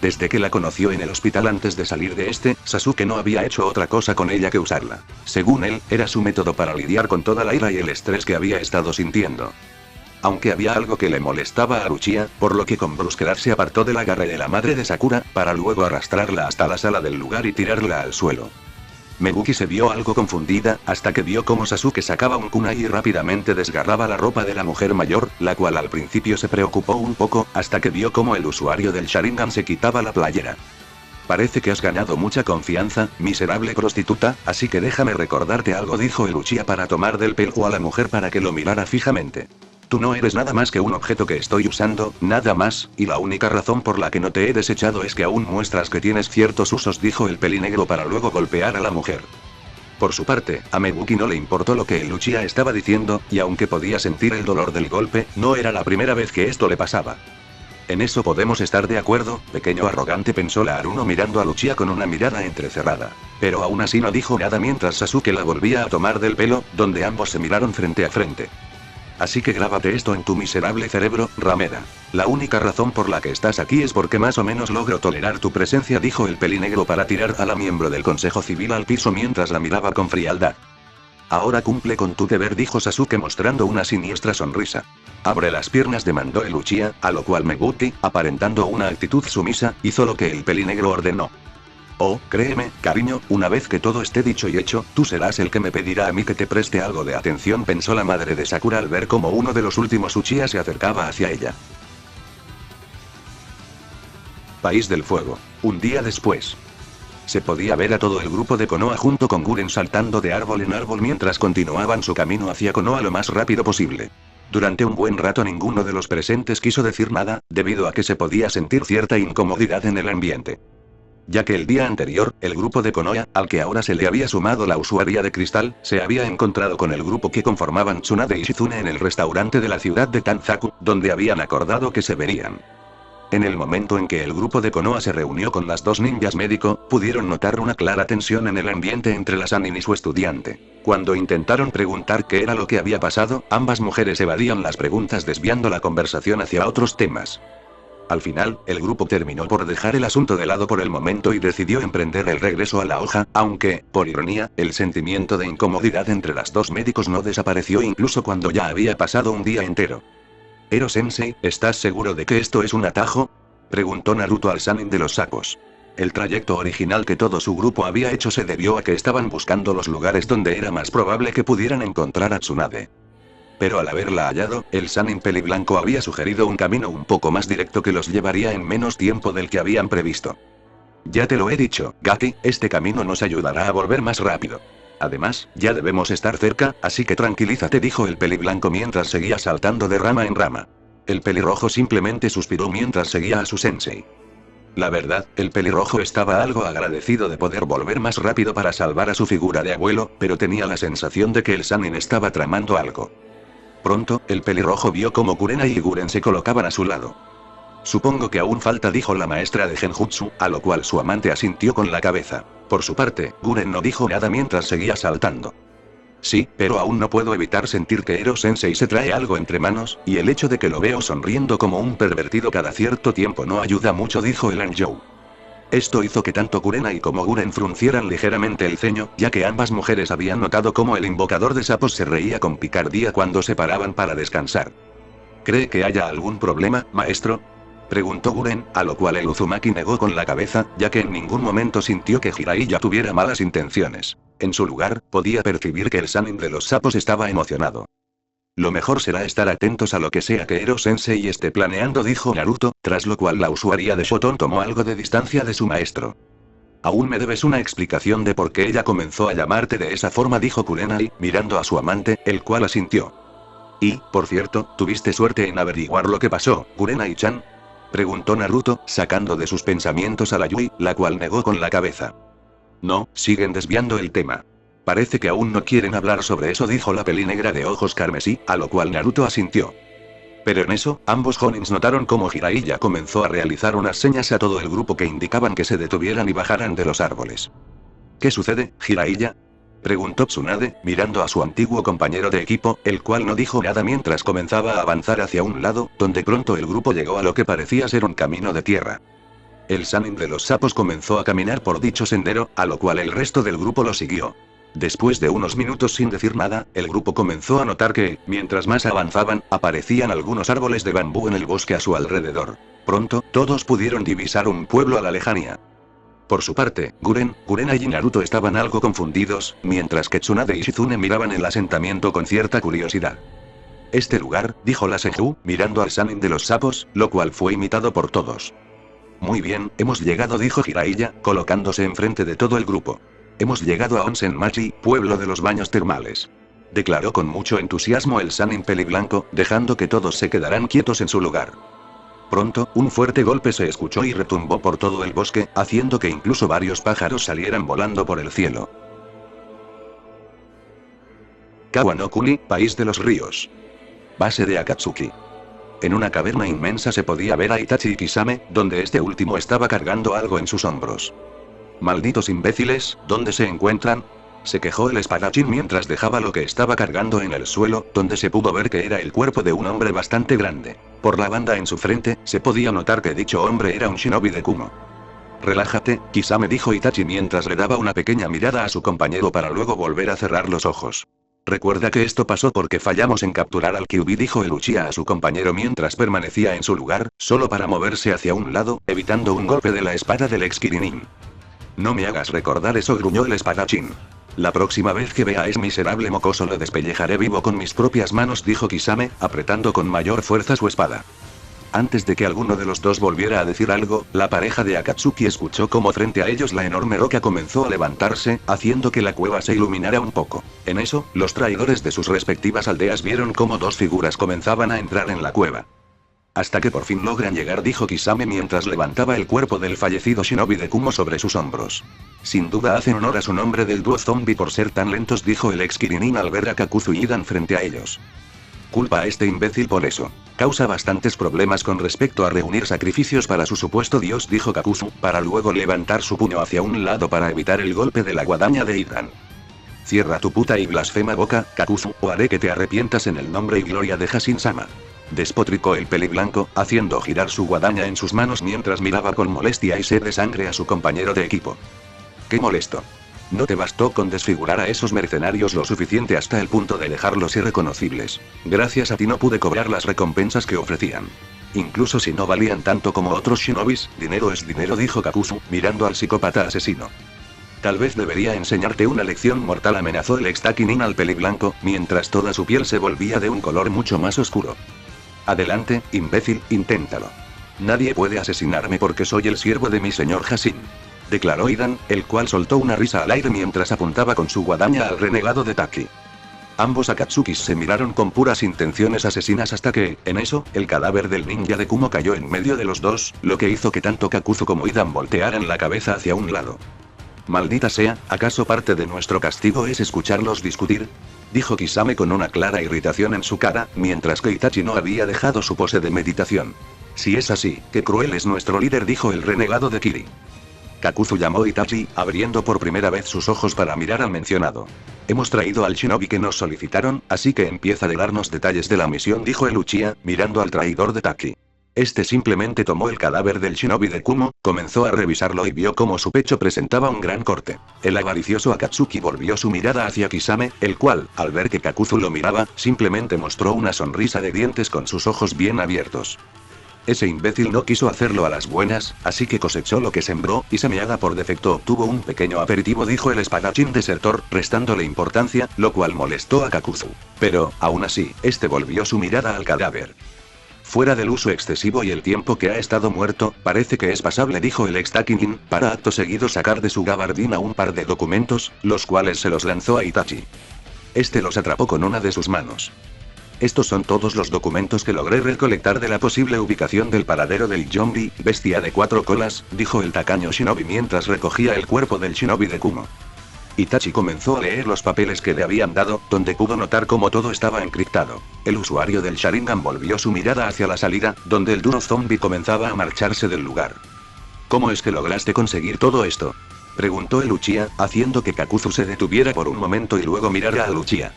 Desde que la conoció en el hospital antes de salir de este, Sasuke no había hecho otra cosa con ella que usarla. Según él, era su método para lidiar con toda la ira y el estrés que había estado sintiendo. Aunque había algo que le molestaba a Uchiha, por lo que con brusquedad se apartó del agarre de la madre de Sakura, para luego arrastrarla hasta la sala del lugar y tirarla al suelo. Meguki se vio algo confundida, hasta que vio cómo Sasuke sacaba un kunai y rápidamente desgarraba la ropa de la mujer mayor, la cual al principio se preocupó un poco, hasta que vio cómo el usuario del Sharingan se quitaba la playera. Parece que has ganado mucha confianza, miserable prostituta, así que déjame recordarte algo, dijo el Uchiha para tomar del pelo a la mujer para que lo mirara fijamente. Tú no eres nada más que un objeto que estoy usando, nada más, y la única razón por la que no te he desechado es que aún muestras que tienes ciertos usos, dijo el pelinegro para luego golpear a la mujer. Por su parte, a Meguki no le importó lo que el Uchiha estaba diciendo, y aunque podía sentir el dolor del golpe, no era la primera vez que esto le pasaba. En eso podemos estar de acuerdo, pequeño arrogante, pensó la Aruno mirando a Uchiha con una mirada entrecerrada. Pero aún así no dijo nada mientras Sasuke la volvía a tomar del pelo, donde ambos se miraron frente a frente. Así que grábate esto en tu miserable cerebro, ramera. La única razón por la que estás aquí es porque más o menos logro tolerar tu presencia, dijo el pelinegro para tirar a la miembro del Consejo Civil al piso mientras la miraba con frialdad. Ahora cumple con tu deber, dijo Sasuke mostrando una siniestra sonrisa. Abre las piernas, demandó el Uchiha, a lo cual Meguki, aparentando una actitud sumisa, hizo lo que el pelinegro ordenó. Oh, créeme, cariño, una vez que todo esté dicho y hecho, tú serás el que me pedirá a mí que te preste algo de atención, pensó la madre de Sakura al ver cómo uno de los últimos Uchiha se acercaba hacia ella. País del Fuego. Un día después. Se podía ver a todo el grupo de Konoha junto con Guren saltando de árbol en árbol mientras continuaban su camino hacia Konoha lo más rápido posible. Durante un buen rato ninguno de los presentes quiso decir nada, debido a que se podía sentir cierta incomodidad en el ambiente. Ya que el día anterior, el grupo de Konoha, al que ahora se le había sumado la usuaria de cristal, se había encontrado con el grupo que conformaban Tsunade y Shizune en el restaurante de la ciudad de Tanzaku, donde habían acordado que se verían. En el momento en que el grupo de Konoha se reunió con las dos ninjas médico, pudieron notar una clara tensión en el ambiente entre la Sannin y su estudiante. Cuando intentaron preguntar qué era lo que había pasado, ambas mujeres evadían las preguntas desviando la conversación hacia otros temas. Al final, el grupo terminó por dejar el asunto de lado por el momento y decidió emprender el regreso a la hoja, aunque, por ironía, el sentimiento de incomodidad entre las dos médicos no desapareció incluso cuando ya había pasado un día entero. Ero-sensei, ¿estás seguro de que esto es un atajo? Preguntó Naruto al Sannin de los sapos. El trayecto original que todo su grupo había hecho se debió a que estaban buscando los lugares donde era más probable que pudieran encontrar a Tsunade. Pero al haberla hallado, el Sannin peliblanco había sugerido un camino un poco más directo que los llevaría en menos tiempo del que habían previsto. Ya te lo he dicho, Gati, este camino nos ayudará a volver más rápido. Además, ya debemos estar cerca, así que tranquilízate, dijo el peliblanco mientras seguía saltando de rama en rama. El pelirrojo simplemente suspiró mientras seguía a su sensei. La verdad, el pelirrojo estaba algo agradecido de poder volver más rápido para salvar a su figura de abuelo, pero tenía la sensación de que el Sannin estaba tramando algo. Pronto, el pelirrojo vio cómo Kurenai y Guren se colocaban a su lado. Supongo que aún falta, dijo la maestra de Genjutsu, a lo cual su amante asintió con la cabeza. Por su parte, Guren no dijo nada mientras seguía saltando. Sí, pero aún no puedo evitar sentir que Ero-sensei se trae algo entre manos, y el hecho de que lo veo sonriendo como un pervertido cada cierto tiempo no ayuda mucho, dijo el Anjou. Esto hizo que tanto Kurenai como Guren fruncieran ligeramente el ceño, ya que ambas mujeres habían notado cómo el invocador de sapos se reía con picardía cuando se paraban para descansar. ¿Cree que haya algún problema, maestro?, preguntó Guren, a lo cual el Uzumaki negó con la cabeza, ya que en ningún momento sintió que Jiraiya tuviera malas intenciones. En su lugar, podía percibir que el Sannin de los sapos estaba emocionado. Lo mejor será estar atentos a lo que sea que Ero-sensei esté planeando, dijo Naruto, tras lo cual la usuaria de Shoton tomó algo de distancia de su maestro. Aún me debes una explicación de por qué ella comenzó a llamarte de esa forma, dijo Kurenai, mirando a su amante, el cual asintió. Y, por cierto, ¿tuviste suerte en averiguar lo que pasó, Kurenai-chan?, preguntó Naruto, sacando de sus pensamientos a la Yui, la cual negó con la cabeza. No, siguen desviando el tema. Parece que aún no quieren hablar sobre eso, dijo la pelinegra de ojos carmesí, a lo cual Naruto asintió. Pero en eso, ambos Honins notaron cómo Jiraiya comenzó a realizar unas señas a todo el grupo que indicaban que se detuvieran y bajaran de los árboles. ¿Qué sucede, Jiraiya?, preguntó Tsunade, mirando a su antiguo compañero de equipo, el cual no dijo nada mientras comenzaba a avanzar hacia un lado, donde pronto el grupo llegó a lo que parecía ser un camino de tierra. El Sannin de los sapos comenzó a caminar por dicho sendero, a lo cual el resto del grupo lo siguió. Después de unos minutos sin decir nada, el grupo comenzó a notar que, mientras más avanzaban, aparecían algunos árboles de bambú en el bosque a su alrededor. Pronto, todos pudieron divisar un pueblo a la lejanía. Por su parte, Kurenai y Naruto estaban algo confundidos, mientras que Tsunade y Shizune miraban el asentamiento con cierta curiosidad. Este lugar, dijo la Senju, mirando al Sannin de los sapos, lo cual fue imitado por todos. Muy bien, hemos llegado, dijo Jiraiya, colocándose enfrente de todo el grupo. Hemos llegado a Onsen-machi, pueblo de los baños termales. Declaró con mucho entusiasmo el Sannin peliblanco, dejando que todos se quedaran quietos en su lugar. Pronto, un fuerte golpe se escuchó y retumbó por todo el bosque, haciendo que incluso varios pájaros salieran volando por el cielo. Kawanokuni, país de los ríos. Base de Akatsuki. En una caverna inmensa se podía ver a Itachi y Kisame, donde este último estaba cargando algo en sus hombros. «Malditos imbéciles, ¿dónde se encuentran?», se quejó el espadachín mientras dejaba lo que estaba cargando en el suelo, donde se pudo ver que era el cuerpo de un hombre bastante grande. Por la banda en su frente, se podía notar que dicho hombre era un shinobi de Kumo. «Relájate, Kisame», dijo Itachi mientras le daba una pequeña mirada a su compañero para luego volver a cerrar los ojos. «Recuerda que esto pasó porque fallamos en capturar al Kyuubi», dijo el Uchiha a su compañero mientras permanecía en su lugar, solo para moverse hacia un lado, evitando un golpe de la espada del ex Kirinin. «No me hagas recordar eso», gruñó el espadachín. «La próxima vez que vea a ese miserable mocoso lo despellejaré vivo con mis propias manos», dijo Kisame, apretando con mayor fuerza su espada. Antes de que alguno de los dos volviera a decir algo, la pareja de Akatsuki escuchó cómo frente a ellos la enorme roca comenzó a levantarse, haciendo que la cueva se iluminara un poco. En eso, los traidores de sus respectivas aldeas vieron cómo dos figuras comenzaban a entrar en la cueva. «Hasta que por fin logran llegar», dijo Kisame mientras levantaba el cuerpo del fallecido shinobi de Kumo sobre sus hombros. «Sin duda hacen honor a su nombre del dúo zombie por ser tan lentos», dijo el ex Kirinin al ver a Kakuzu y Idan frente a ellos. «Culpa a este imbécil por eso. Causa bastantes problemas con respecto a reunir sacrificios para su supuesto dios», dijo Kakuzu, para luego levantar su puño hacia un lado para evitar el golpe de la guadaña de Idan. «Cierra tu puta y blasfema boca, Kakuzu, o haré que te arrepientas en el nombre y gloria de Hashin-sama». Despotricó el peliblanco, haciendo girar su guadaña en sus manos mientras miraba con molestia y sed de sangre a su compañero de equipo. ¡Qué molesto! No te bastó con desfigurar a esos mercenarios lo suficiente hasta el punto de dejarlos irreconocibles. Gracias a ti no pude cobrar las recompensas que ofrecían. Incluso si no valían tanto como otros shinobis, dinero es dinero, dijo Kakuzu, mirando al psicópata asesino. Tal vez debería enseñarte una lección mortal, amenazó el Extakinin al peliblanco, mientras toda su piel se volvía de un color mucho más oscuro. Adelante, imbécil, inténtalo. Nadie puede asesinarme porque soy el siervo de mi señor Hassin, declaró Idan, el cual soltó una risa al aire mientras apuntaba con su guadaña al renegado de Taki. Ambos Akatsukis se miraron con puras intenciones asesinas hasta que, en eso, el cadáver del ninja de Kumo cayó en medio de los dos, lo que hizo que tanto Kakuzu como Idan voltearan la cabeza hacia un lado. Maldita sea, ¿acaso parte de nuestro castigo es escucharlos discutir? Dijo Kisame con una clara irritación en su cara, mientras que Itachi no había dejado su pose de meditación. Si es así, qué cruel es nuestro líder, dijo el renegado de Kiri. Kakuzu llamó a Itachi, abriendo por primera vez sus ojos para mirar al mencionado. Hemos traído al shinobi que nos solicitaron, así que empieza a darnos detalles de la misión, dijo el Uchiha, mirando al traidor de Taki. Este simplemente tomó el cadáver del shinobi de Kumo, comenzó a revisarlo y vio cómo su pecho presentaba un gran corte. El avaricioso Akatsuki volvió su mirada hacia Kisame, el cual, al ver que Kakuzu lo miraba, simplemente mostró una sonrisa de dientes con sus ojos bien abiertos. Ese imbécil no quiso hacerlo a las buenas, así que cosechó lo que sembró, y Sameada por defecto obtuvo un pequeño aperitivo, dijo el espadachín desertor, restándole importancia, lo cual molestó a Kakuzu. Pero, aún así, este volvió su mirada al cadáver. Fuera del uso excesivo y el tiempo que ha estado muerto, parece que es pasable, dijo el Extakinin, para acto seguido sacar de su gabardina un par de documentos, los cuales se los lanzó a Itachi. Este los atrapó con una de sus manos. Estos son todos los documentos que logré recolectar de la posible ubicación del paradero del zombie, bestia de 4 colas, dijo el tacaño shinobi mientras recogía el cuerpo del shinobi de Kumo. Itachi comenzó a leer los papeles que le habían dado, donde pudo notar cómo todo estaba encriptado. El usuario del Sharingan volvió su mirada hacia la salida, donde el duro zombie comenzaba a marcharse del lugar. ¿Cómo es que lograste conseguir todo esto?, preguntó el Uchiha, haciendo que Kakuzu se detuviera por un momento y luego mirara al Uchiha.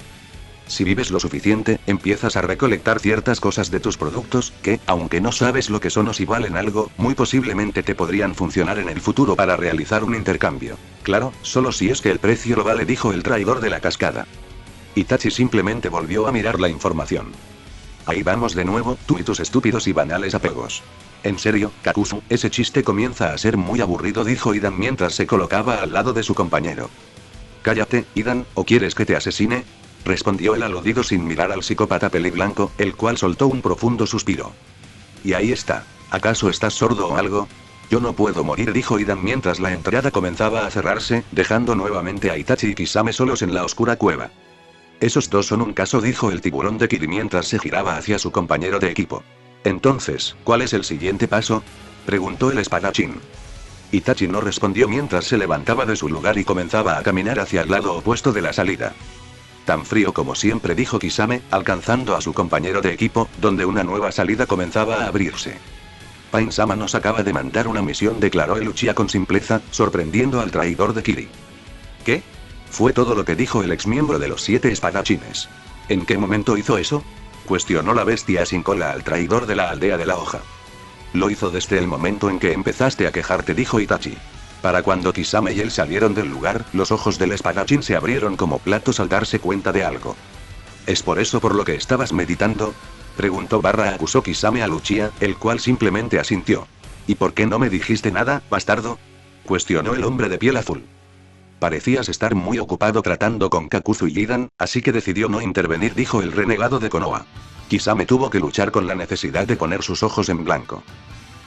Si vives lo suficiente, empiezas a recolectar ciertas cosas de tus productos, que, aunque no sabes lo que son o si valen algo, muy posiblemente te podrían funcionar en el futuro para realizar un intercambio. Claro, solo si es que el precio lo vale, dijo el traidor de la cascada. Itachi simplemente volvió a mirar la información. Ahí vamos de nuevo, tú y tus estúpidos y banales apegos. En serio, Kakuzu, ese chiste comienza a ser muy aburrido, dijo Idan mientras se colocaba al lado de su compañero. Cállate, Idan, ¿o quieres que te asesine?, respondió el aludido sin mirar al psicópata peliblanco, el cual soltó un profundo suspiro. Y ahí está. ¿Acaso estás sordo o algo? Yo no puedo morir, dijo Idan mientras la entrada comenzaba a cerrarse, dejando nuevamente a Itachi y Kisame solos en la oscura cueva. Esos dos son un caso, dijo el tiburón de Kiri mientras se giraba hacia su compañero de equipo. Entonces, ¿cuál es el siguiente paso?, preguntó el espadachín. Itachi no respondió mientras se levantaba de su lugar y comenzaba a caminar hacia el lado opuesto de la salida. Tan frío como siempre, dijo Kisame, alcanzando a su compañero de equipo, donde una nueva salida comenzaba a abrirse. Pain-sama nos acaba de mandar una misión, declaró el Uchiha con simpleza, sorprendiendo al traidor de Kiri. ¿Qué? Fue todo lo que dijo el exmiembro de los 7 espadachines. ¿En qué momento hizo eso?, cuestionó la bestia sin cola al traidor de la aldea de la hoja. Lo hizo desde el momento en que empezaste a quejarte, dijo Itachi. Para cuando Kisame y él salieron del lugar, los ojos del espadachín se abrieron como platos al darse cuenta de algo. ¿Es por eso por lo que estabas meditando?, preguntó acusó Kisame al Uchiha, el cual simplemente asintió. ¿Y por qué no me dijiste nada, bastardo?, cuestionó el hombre de piel azul. Parecías estar muy ocupado tratando con Kakuzu y Idan, así que decidió no intervenir, dijo el renegado de Konoha. Kisame tuvo que luchar con la necesidad de poner sus ojos en blanco.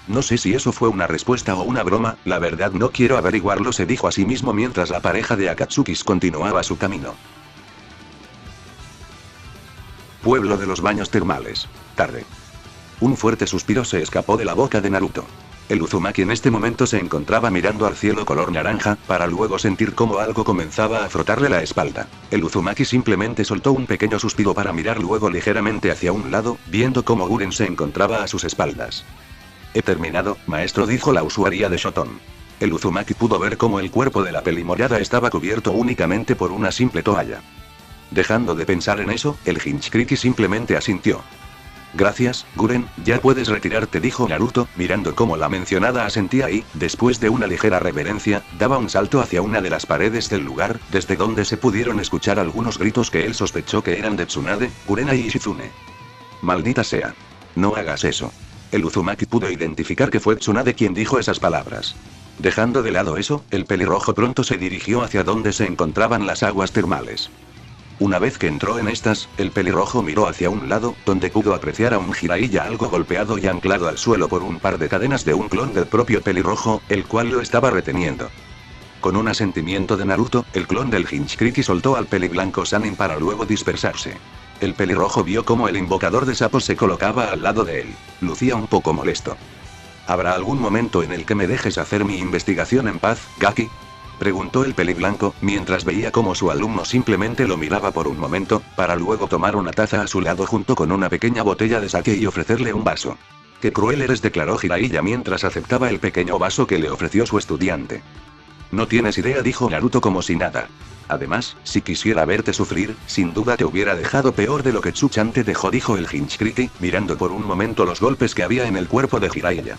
No sé si eso fue una respuesta o una broma, la verdad no quiero averiguarlo, se dijo a sí mismo mientras la pareja de Akatsukis continuaba su camino. Pueblo de los baños termales. Tarde. Un fuerte suspiro se escapó de la boca de Naruto. El Uzumaki en este momento se encontraba mirando al cielo color naranja, para luego sentir cómo algo comenzaba a frotarle la espalda. El Uzumaki simplemente soltó un pequeño suspiro para mirar luego ligeramente hacia un lado, viendo cómo Guren se encontraba a sus espaldas. He terminado, maestro, dijo la usuaria de Shoton. El Uzumaki pudo ver cómo el cuerpo de la pelimorada estaba cubierto únicamente por una simple toalla. Dejando de pensar en eso, el Hinchkriki simplemente asintió. Gracias, Guren, ya puedes retirarte, dijo Naruto, mirando cómo la mencionada asentía y, después de una ligera reverencia, daba un salto hacia una de las paredes del lugar, desde donde se pudieron escuchar algunos gritos que él sospechó que eran de Tsunade, Gurena y Ishizune. Maldita sea. No hagas eso. El Uzumaki pudo identificar que fue Tsunade quien dijo esas palabras. Dejando de lado eso, el pelirrojo pronto se dirigió hacia donde se encontraban las aguas termales. Una vez que entró en estas, el pelirrojo miró hacia un lado, donde pudo apreciar a un Jiraiya algo golpeado y anclado al suelo por un par de cadenas de un clon del propio pelirrojo, el cual lo estaba reteniendo. Con un asentimiento de Naruto, el clon del Hinchkriki soltó al peliblanco Sannin para luego dispersarse. El pelirrojo vio cómo el invocador de sapos se colocaba al lado de él. Lucía un poco molesto. ¿Habrá algún momento en el que me dejes hacer mi investigación en paz, Gaki? Preguntó el peliblanco, mientras veía cómo su alumno simplemente lo miraba por un momento, para luego tomar una taza a su lado junto con una pequeña botella de sake y ofrecerle un vaso. «Qué cruel eres», declaró Jiraiya mientras aceptaba el pequeño vaso que le ofreció su estudiante. «No tienes idea», dijo Naruto como si nada. «Además, si quisiera verte sufrir, sin duda te hubiera dejado peor de lo que Tsuchan te dejó», dijo el Hinchkriki, mirando por un momento los golpes que había en el cuerpo de Jiraiya.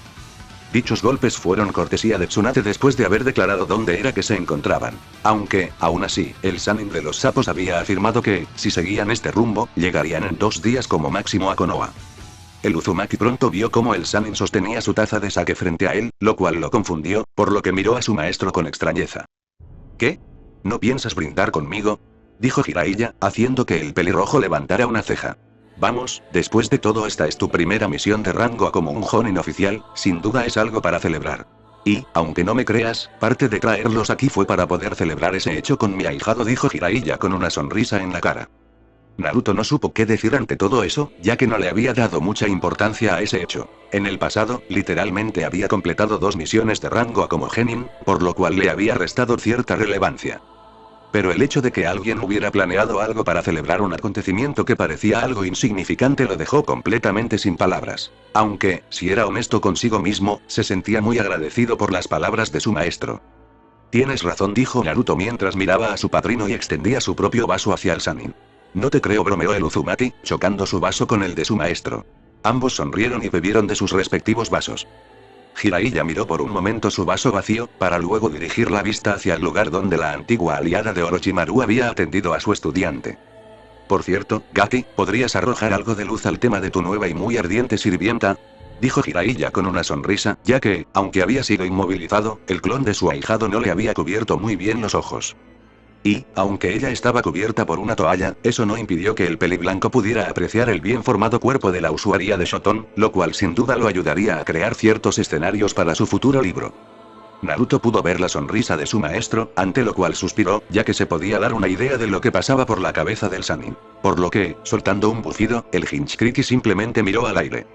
Dichos golpes fueron cortesía de Tsunade después de haber declarado dónde era que se encontraban. Aunque, aún así, el Sannin de los sapos había afirmado que, si seguían este rumbo, llegarían en 2 días como máximo a Konoha. El Uzumaki pronto vio cómo el Sannin sostenía su taza de sake frente a él, lo cual lo confundió, por lo que miró a su maestro con extrañeza. ¿Qué? ¿No piensas brindar conmigo?, dijo Jiraiya, haciendo que el pelirrojo levantara una ceja. Vamos, después de todo esta es tu primera misión de rango A como un Jonin oficial, sin duda es algo para celebrar. Y, aunque no me creas, parte de traerlos aquí fue para poder celebrar ese hecho con mi ahijado, dijo Jiraiya con una sonrisa en la cara. Naruto no supo qué decir ante todo eso, ya que no le había dado mucha importancia a ese hecho. En el pasado, literalmente había completado 2 misiones de rango A como Genin, por lo cual le había restado cierta relevancia. Pero el hecho de que alguien hubiera planeado algo para celebrar un acontecimiento que parecía algo insignificante lo dejó completamente sin palabras. Aunque, si era honesto consigo mismo, se sentía muy agradecido por las palabras de su maestro. Tienes razón, dijo Naruto mientras miraba a su padrino y extendía su propio vaso hacia el Sannin. No te creo, bromeó el Uzumaki, chocando su vaso con el de su maestro. Ambos sonrieron y bebieron de sus respectivos vasos. Jiraiya miró por un momento su vaso vacío, para luego dirigir la vista hacia el lugar donde la antigua aliada de Orochimaru había atendido a su estudiante. Por cierto, Gaki, ¿podrías arrojar algo de luz al tema de tu nueva y muy ardiente sirvienta?, dijo Jiraiya con una sonrisa, ya que, aunque había sido inmovilizado, el clon de su ahijado no le había cubierto muy bien los ojos. Y, aunque ella estaba cubierta por una toalla, eso no impidió que el peliblanco pudiera apreciar el bien formado cuerpo de la usuaria de Shoton, lo cual sin duda lo ayudaría a crear ciertos escenarios para su futuro libro. Naruto pudo ver la sonrisa de su maestro, ante lo cual suspiró, ya que se podía dar una idea de lo que pasaba por la cabeza del Sannin. Por lo que, soltando un bufido, el Hinchkriki simplemente miró al aire.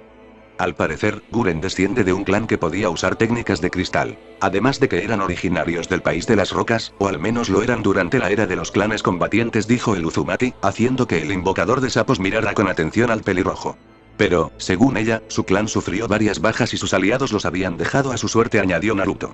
Al parecer, Guren desciende de un clan que podía usar técnicas de cristal. Además de que eran originarios del país de las rocas, o al menos lo eran durante la era de los clanes combatientes, dijo el Uzumaki, haciendo que el invocador de sapos mirara con atención al pelirrojo. Pero, según ella, su clan sufrió varias bajas y sus aliados los habían dejado a su suerte, añadió Naruto.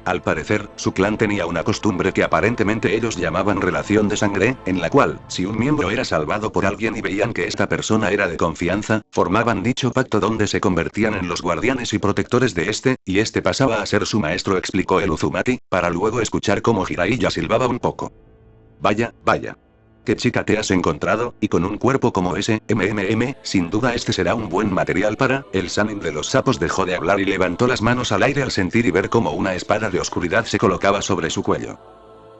Al parecer, su clan tenía una costumbre que aparentemente ellos llamaban relación de sangre, en la cual, si un miembro era salvado por alguien y veían que esta persona era de confianza, formaban dicho pacto donde se convertían en los guardianes y protectores de este, y este pasaba a ser su maestro, explicó el Uzumaki, para luego escuchar cómo Jiraiya silbaba un poco. Vaya, vaya. ¿Qué chica te has encontrado? Y con un cuerpo como ese, sin duda este será un buen material para... El Sannin de los sapos dejó de hablar y levantó las manos al aire al sentir y ver cómo una espada de oscuridad se colocaba sobre su cuello.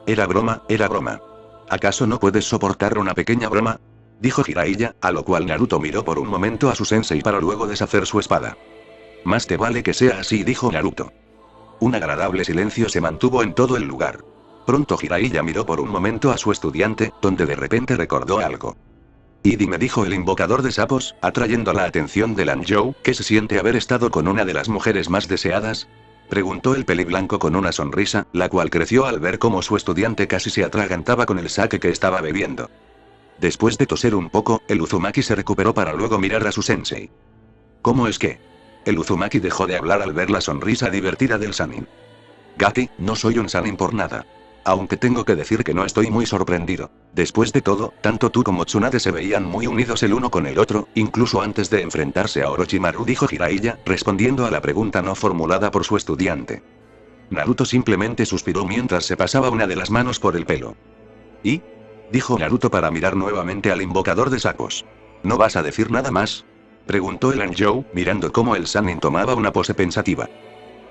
Era broma, era broma. ¿Acaso no puedes soportar una pequeña broma?, dijo Jiraiya, a lo cual Naruto miró por un momento a su sensei para luego deshacer su espada. Más te vale que sea así, dijo Naruto. Un agradable silencio se mantuvo en todo el lugar. Pronto Jiraiya miró por un momento a su estudiante, donde de repente recordó algo. Y dime, dijo el invocador de sapos, atrayendo la atención de Lanzhou, ¿qué se siente haber estado con una de las mujeres más deseadas?, preguntó el peliblanco con una sonrisa, la cual creció al ver cómo su estudiante casi se atragantaba con el sake que estaba bebiendo. Después de toser un poco, el Uzumaki se recuperó para luego mirar a su sensei. ¿Cómo es que? El Uzumaki dejó de hablar al ver la sonrisa divertida del Sannin. Gaki, no soy un Sannin por nada. Aunque tengo que decir que no estoy muy sorprendido. Después de todo, tanto tú como Tsunade se veían muy unidos el uno con el otro, incluso antes de enfrentarse a Orochimaru, dijo Jiraiya, respondiendo a la pregunta no formulada por su estudiante. Naruto simplemente suspiró mientras se pasaba una de las manos por el pelo. ¿Y? Dijo Naruto para mirar nuevamente al invocador de sapos. ¿No vas a decir nada más? Preguntó el Anjou, mirando cómo el Sannin tomaba una pose pensativa.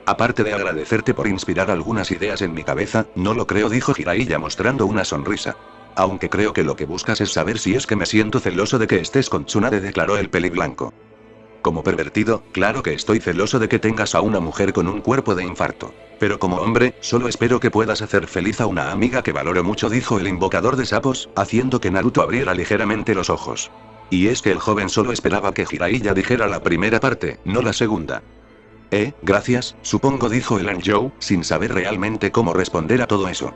Aparte de agradecerte por inspirar algunas ideas en mi cabeza, no lo creo, dijo Jiraiya mostrando una sonrisa. Aunque creo que lo que buscas es saber si es que me siento celoso de que estés con Tsunade, declaró el peliblanco. Como pervertido, claro que estoy celoso de que tengas a una mujer con un cuerpo de infarto. Pero como hombre, solo espero que puedas hacer feliz a una amiga que valoro mucho, dijo el invocador de sapos, haciendo que Naruto abriera ligeramente los ojos. Y es que el joven solo esperaba que Jiraiya dijera la primera parte, no la segunda. Gracias, supongo, dijo el Anjou, sin saber realmente cómo responder a todo eso.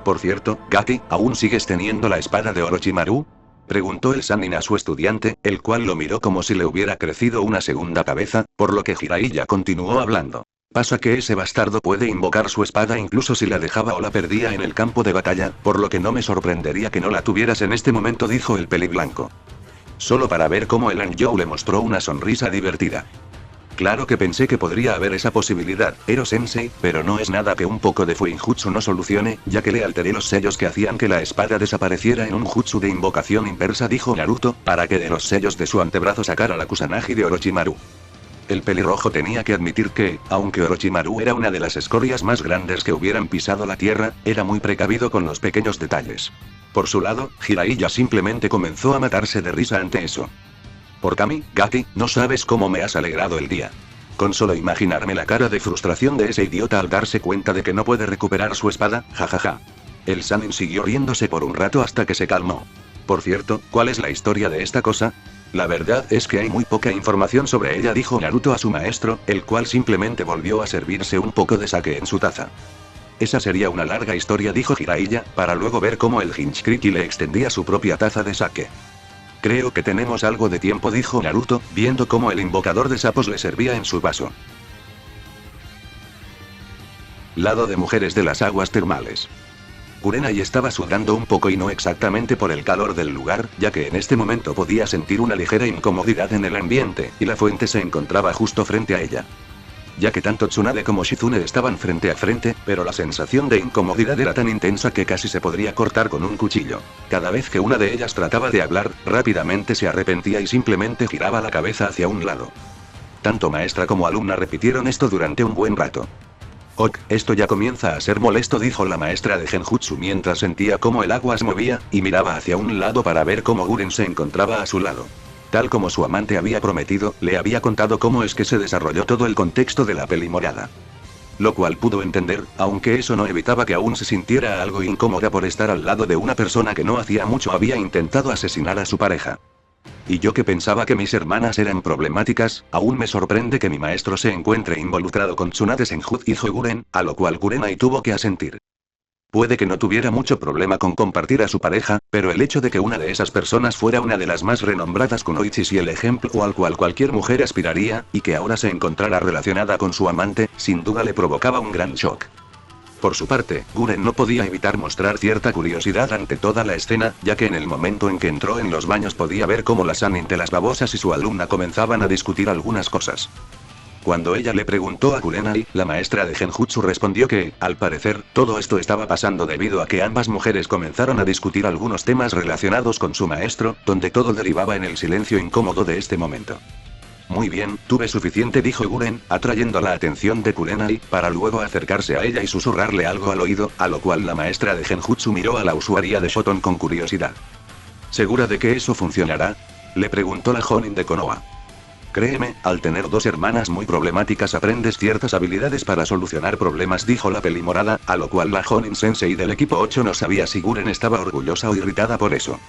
Por cierto, Gaki, ¿aún sigues teniendo la espada de Orochimaru? Preguntó el Sannin a su estudiante, el cual lo miró como si le hubiera crecido una segunda cabeza, por lo que Jiraiya continuó hablando. Pasa que ese bastardo puede invocar su espada incluso si la dejaba o la perdía en el campo de batalla, por lo que no me sorprendería que no la tuvieras en este momento, dijo el peliblanco. Solo para ver cómo el Anjou le mostró una sonrisa divertida. Claro que pensé que podría haber esa posibilidad, Ero-sensei, pero no es nada que un poco de Fuinjutsu no solucione, ya que le alteré los sellos que hacían que la espada desapareciera en un jutsu de invocación inversa, dijo Naruto, para que de los sellos de su antebrazo sacara la Kusanagi de Orochimaru. El pelirrojo tenía que admitir que, aunque Orochimaru era una de las escorias más grandes que hubieran pisado la tierra, era muy precavido con los pequeños detalles. Por su lado, Jiraiya simplemente comenzó a matarse de risa ante eso. Por Kami, Gaki, no sabes cómo me has alegrado el día. Con solo imaginarme la cara de frustración de ese idiota al darse cuenta de que no puede recuperar su espada, jajaja. El Sannin siguió riéndose por un rato hasta que se calmó. Por cierto, ¿cuál es la historia de esta cosa? La verdad es que hay muy poca información sobre ella, dijo Naruto a su maestro, el cual simplemente volvió a servirse un poco de sake en su taza. Esa sería una larga historia, dijo Jiraiya, para luego ver cómo el Jinchuriki le extendía su propia taza de sake. Creo que tenemos algo de tiempo, dijo Naruto, viendo cómo el invocador de sapos le servía en su vaso. Lado de mujeres de las aguas termales. Kurenai estaba sudando un poco y no exactamente por el calor del lugar, ya que en este momento podía sentir una ligera incomodidad en el ambiente, y la fuente se encontraba justo frente a ella. Ya que tanto Tsunade como Shizune estaban frente a frente, pero la sensación de incomodidad era tan intensa que casi se podría cortar con un cuchillo. Cada vez que una de ellas trataba de hablar, rápidamente se arrepentía y simplemente giraba la cabeza hacia un lado. Tanto maestra como alumna repitieron esto durante un buen rato. Ok, esto ya comienza a ser molesto, dijo la maestra de Genjutsu mientras sentía cómo el agua se movía, y miraba hacia un lado para ver cómo Guren se encontraba a su lado. Tal como su amante había prometido, le había contado cómo es que se desarrolló todo el contexto de la peli morada. Lo cual pudo entender, aunque eso no evitaba que aún se sintiera algo incómoda por estar al lado de una persona que no hacía mucho había intentado asesinar a su pareja. Y yo que pensaba que mis hermanas eran problemáticas, aún me sorprende que mi maestro se encuentre involucrado con Tsunade Senjutsu, dijo Guren, a lo cual Kurenai tuvo que asentir. Puede que no tuviera mucho problema con compartir a su pareja, pero el hecho de que una de esas personas fuera una de las más renombradas kunoichis y el ejemplo al cual cualquier mujer aspiraría, y que ahora se encontrara relacionada con su amante, sin duda le provocaba un gran shock. Por su parte, Guren no podía evitar mostrar cierta curiosidad ante toda la escena, ya que en el momento en que entró en los baños podía ver cómo la Sannin de las babosas y su alumna comenzaban a discutir algunas cosas. Cuando ella le preguntó a Kurenai, la maestra de Genjutsu respondió que, al parecer, todo esto estaba pasando debido a que ambas mujeres comenzaron a discutir algunos temas relacionados con su maestro, donde todo derivaba en el silencio incómodo de este momento. Muy bien, tuve suficiente, dijo Guren, atrayendo la atención de Kurenai, para luego acercarse a ella y susurrarle algo al oído, a lo cual la maestra de Genjutsu miró a la usuaria de Shoton con curiosidad. ¿Segura de que eso funcionará? Le preguntó la Jonin de Konoha. Créeme, al tener dos hermanas muy problemáticas aprendes ciertas habilidades para solucionar problemas, dijo la peli morada, a lo cual la Jonin Sensei del equipo 8 no sabía si Guren estaba orgullosa o irritada por eso.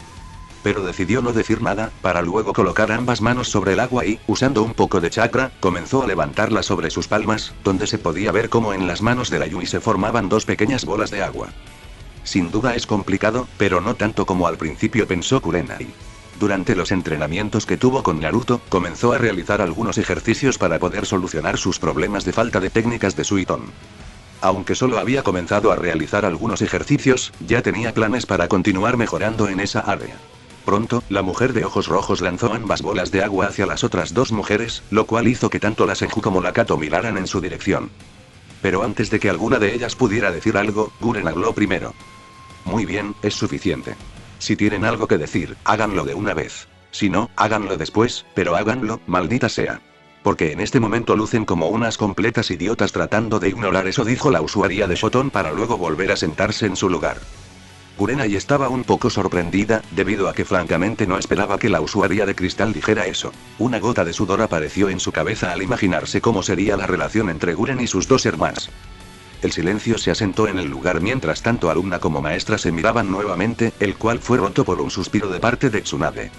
Pero decidió no decir nada, para luego colocar ambas manos sobre el agua y, usando un poco de chakra, comenzó a levantarla sobre sus palmas, donde se podía ver cómo en las manos de la Yui se formaban dos pequeñas bolas de agua. Sin duda es complicado, pero no tanto como al principio pensó Kurenai. Durante los entrenamientos que tuvo con Naruto, comenzó a realizar algunos ejercicios para poder solucionar sus problemas de falta de técnicas de Suiton. Aunque solo había comenzado a realizar algunos ejercicios, ya tenía planes para continuar mejorando en esa área. Pronto, la mujer de ojos rojos lanzó ambas bolas de agua hacia las otras dos mujeres, lo cual hizo que tanto la Senju como la Kato miraran en su dirección. Pero antes de que alguna de ellas pudiera decir algo, Guren habló primero. Muy bien, es suficiente. Si tienen algo que decir, háganlo de una vez. Si no, háganlo después, pero háganlo, maldita sea. Porque en este momento lucen como unas completas idiotas tratando de ignorar eso, dijo la usuaria de Shoton para luego volver a sentarse en su lugar. Kurenai estaba un poco sorprendida, debido a que francamente no esperaba que la usuaria de cristal dijera eso. Una gota de sudor apareció en su cabeza al imaginarse cómo sería la relación entre Guren y sus dos hermanas. El silencio se asentó en el lugar mientras tanto alumna como maestra se miraban nuevamente, el cual fue roto por un suspiro de parte de Tsunade.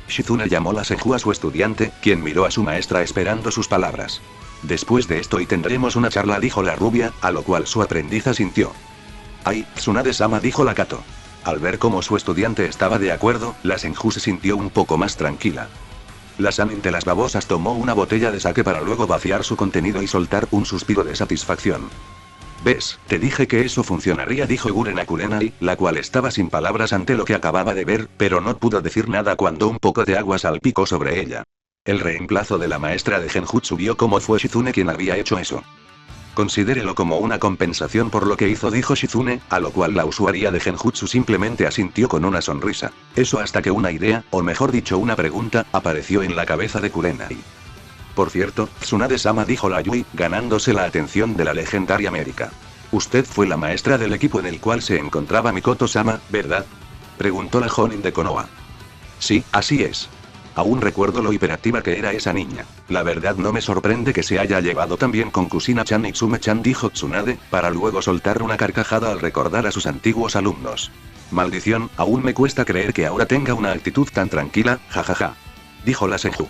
Shizune llamó la Senju a su estudiante, quien miró a su maestra esperando sus palabras. Después de esto y tendremos una charla, dijo la rubia, a lo cual su aprendiz asintió. Ay, Tsunade-sama, dijo la Kato. Al ver cómo su estudiante estaba de acuerdo, la Senju se sintió un poco más tranquila. La Sanin de las babosas tomó una botella de sake para luego vaciar su contenido y soltar un suspiro de satisfacción. ¿Ves? Te dije que eso funcionaría, dijo Guren a Kurenai, la cual estaba sin palabras ante lo que acababa de ver, pero no pudo decir nada cuando un poco de agua salpicó sobre ella. El reemplazo de la maestra de Genjutsu vio cómo fue Shizune quien había hecho eso. Considérelo como una compensación por lo que hizo, dijo Shizune, a lo cual la usuaria de Genjutsu simplemente asintió con una sonrisa. Eso hasta que una idea, o mejor dicho una pregunta, apareció en la cabeza de Kurenai. Por cierto, Tsunade-sama, dijo la Yui, ganándose la atención de la legendaria América. Usted fue la maestra del equipo en el cual se encontraba Mikoto-sama, ¿verdad? Preguntó la Jonin de Konoha. Sí, así es. Aún recuerdo lo hiperactiva que era esa niña. La verdad no me sorprende que se haya llevado tan bien con Kusina-chan y Tsume-chan, dijo Tsunade, para luego soltar una carcajada al recordar a sus antiguos alumnos. Maldición, aún me cuesta creer que ahora tenga una actitud tan tranquila, jajaja. Dijo la Senju.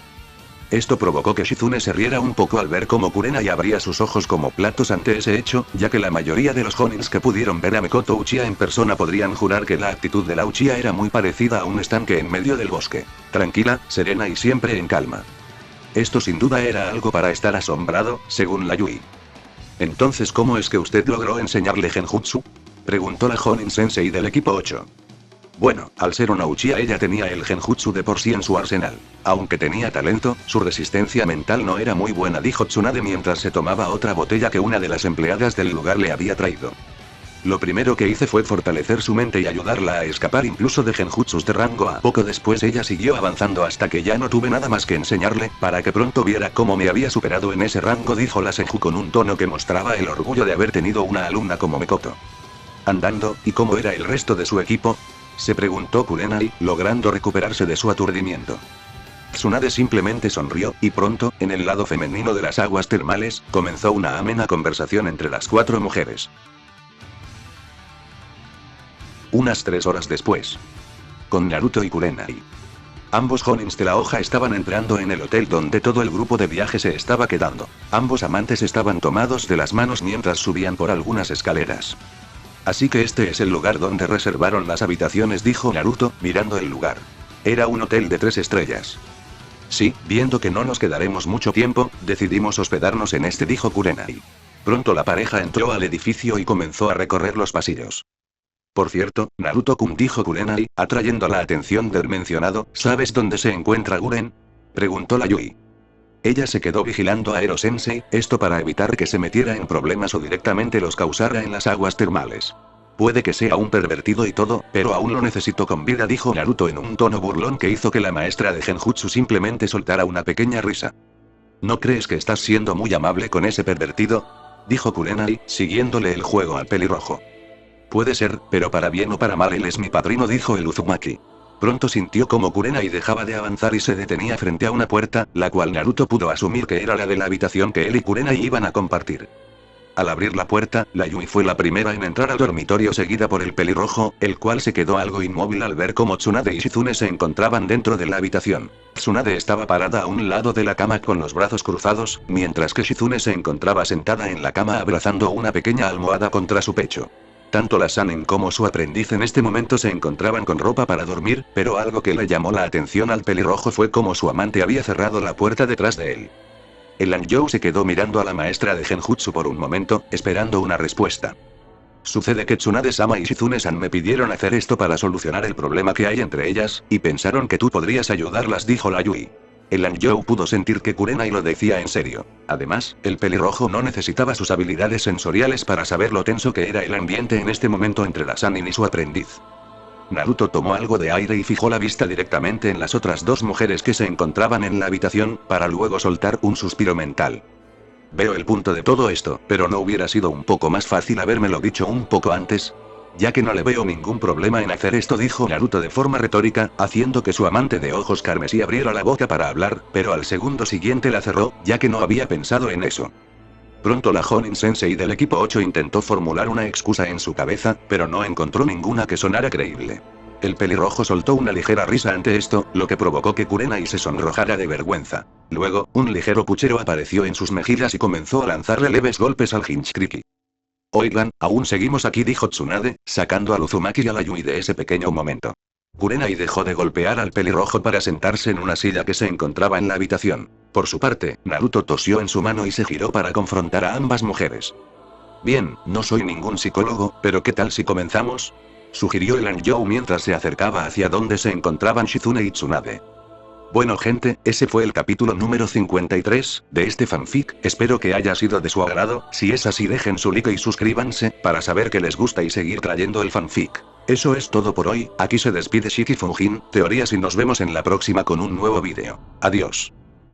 Esto provocó que Shizune se riera un poco al ver cómo Kurenai abría sus ojos como platos ante ese hecho, ya que la mayoría de los honins que pudieron ver a Mikoto Uchiha en persona podrían jurar que la actitud de la Uchiha era muy parecida a un estanque en medio del bosque. Tranquila, serena y siempre en calma. Esto sin duda era algo para estar asombrado, según la Yui. Entonces, ¿cómo es que usted logró enseñarle Genjutsu? Preguntó la Jonin Sensei del equipo 8. Bueno, al ser una Uchiha ella tenía el Genjutsu de por sí en su arsenal. Aunque tenía talento, su resistencia mental no era muy buena, dijo Tsunade mientras se tomaba otra botella que una de las empleadas del lugar le había traído. Lo primero que hice fue fortalecer su mente y ayudarla a escapar incluso de Genjutsus de rango A. Poco después ella siguió avanzando hasta que ya no tuve nada más que enseñarle, para que pronto viera cómo me había superado en ese rango, dijo la Senju con un tono que mostraba el orgullo de haber tenido una alumna como Mikoto. Andando, ¿y cómo era el resto de su equipo?, se preguntó Kurenai, logrando recuperarse de su aturdimiento. Tsunade simplemente sonrió, y pronto, en el lado femenino de las aguas termales, comenzó una amena conversación entre las 4 mujeres. Unas 3 horas después. Con Naruto y Kurenai. Ambos honins de la hoja estaban entrando en el hotel donde todo el grupo de viaje se estaba quedando. Ambos amantes estaban tomados de las manos mientras subían por algunas escaleras. Así que este es el lugar donde reservaron las habitaciones, dijo Naruto, mirando el lugar. Era un hotel de 3 estrellas. Sí, viendo que no nos quedaremos mucho tiempo, decidimos hospedarnos en este, dijo Kurenai. Pronto la pareja entró al edificio y comenzó a recorrer los pasillos. Por cierto, Naruto-kun, dijo Kurenai, atrayendo la atención del mencionado, ¿sabes dónde se encuentra Guren?, preguntó la Yui. Ella se quedó vigilando a Ero-sensei, esto para evitar que se metiera en problemas o directamente los causara en las aguas termales. Puede que sea un pervertido y todo, pero aún lo necesito con vida, dijo Naruto en un tono burlón que hizo que la maestra de Genjutsu simplemente soltara una pequeña risa. ¿No crees que estás siendo muy amable con ese pervertido?, dijo Kurenai, siguiéndole el juego al pelirrojo. Puede ser, pero para bien o para mal él es mi padrino, dijo el Uzumaki. Pronto sintió como Kurenai dejaba de avanzar y se detenía frente a una puerta, la cual Naruto pudo asumir que era la de la habitación que él y Kurenai iban a compartir. Al abrir la puerta, la Yui fue la primera en entrar al dormitorio seguida por el pelirrojo, el cual se quedó algo inmóvil al ver cómo Tsunade y Shizune se encontraban dentro de la habitación. Tsunade estaba parada a un lado de la cama con los brazos cruzados, mientras que Shizune se encontraba sentada en la cama abrazando una pequeña almohada contra su pecho. Tanto la Sanin como su aprendiz en este momento se encontraban con ropa para dormir, pero algo que le llamó la atención al pelirrojo fue cómo su amante había cerrado la puerta detrás de él. El Anjou se quedó mirando a la maestra de Genjutsu por un momento, esperando una respuesta. Sucede que Tsunade-sama y Shizune-san me pidieron hacer esto para solucionar el problema que hay entre ellas, y pensaron que tú podrías ayudarlas, dijo la Yui. El Anjou pudo sentir que Kurenai lo decía en serio. Además, el pelirrojo no necesitaba sus habilidades sensoriales para saber lo tenso que era el ambiente en este momento entre la Sannin y su aprendiz. Naruto tomó algo de aire y fijó la vista directamente en las otras dos mujeres que se encontraban en la habitación, para luego soltar un suspiro mental. Veo el punto de todo esto, pero ¿no hubiera sido un poco más fácil habérmelo dicho un poco antes? Ya que no le veo ningún problema en hacer esto, dijo Naruto de forma retórica, haciendo que su amante de ojos carmesí abriera la boca para hablar, pero al segundo siguiente la cerró, ya que no había pensado en eso. Pronto la Jonin Sensei del equipo 8 intentó formular una excusa en su cabeza, pero no encontró ninguna que sonara creíble. El pelirrojo soltó una ligera risa ante esto, lo que provocó que Kurenai se sonrojara de vergüenza. Luego, un ligero puchero apareció en sus mejillas y comenzó a lanzarle leves golpes al Hinchkriki. Oigan, aún seguimos aquí, dijo Tsunade, sacando al Uzumaki y a la Yui de ese pequeño momento. Kurenai dejó de golpear al pelirrojo para sentarse en una silla que se encontraba en la habitación. Por su parte, Naruto tosió en su mano y se giró para confrontar a ambas mujeres. Bien, no soy ningún psicólogo, pero ¿qué tal si comenzamos?, sugirió el Anjou mientras se acercaba hacia donde se encontraban Shizune y Tsunade. Bueno gente, ese fue el capítulo número 53 de este fanfic, espero que haya sido de su agrado. Si es así, dejen su like y suscríbanse, para saber que les gusta y seguir trayendo el fanfic. Eso es todo por hoy, aquí se despide Shiki Fujin Teorías y nos vemos en la próxima con un nuevo vídeo. Adiós.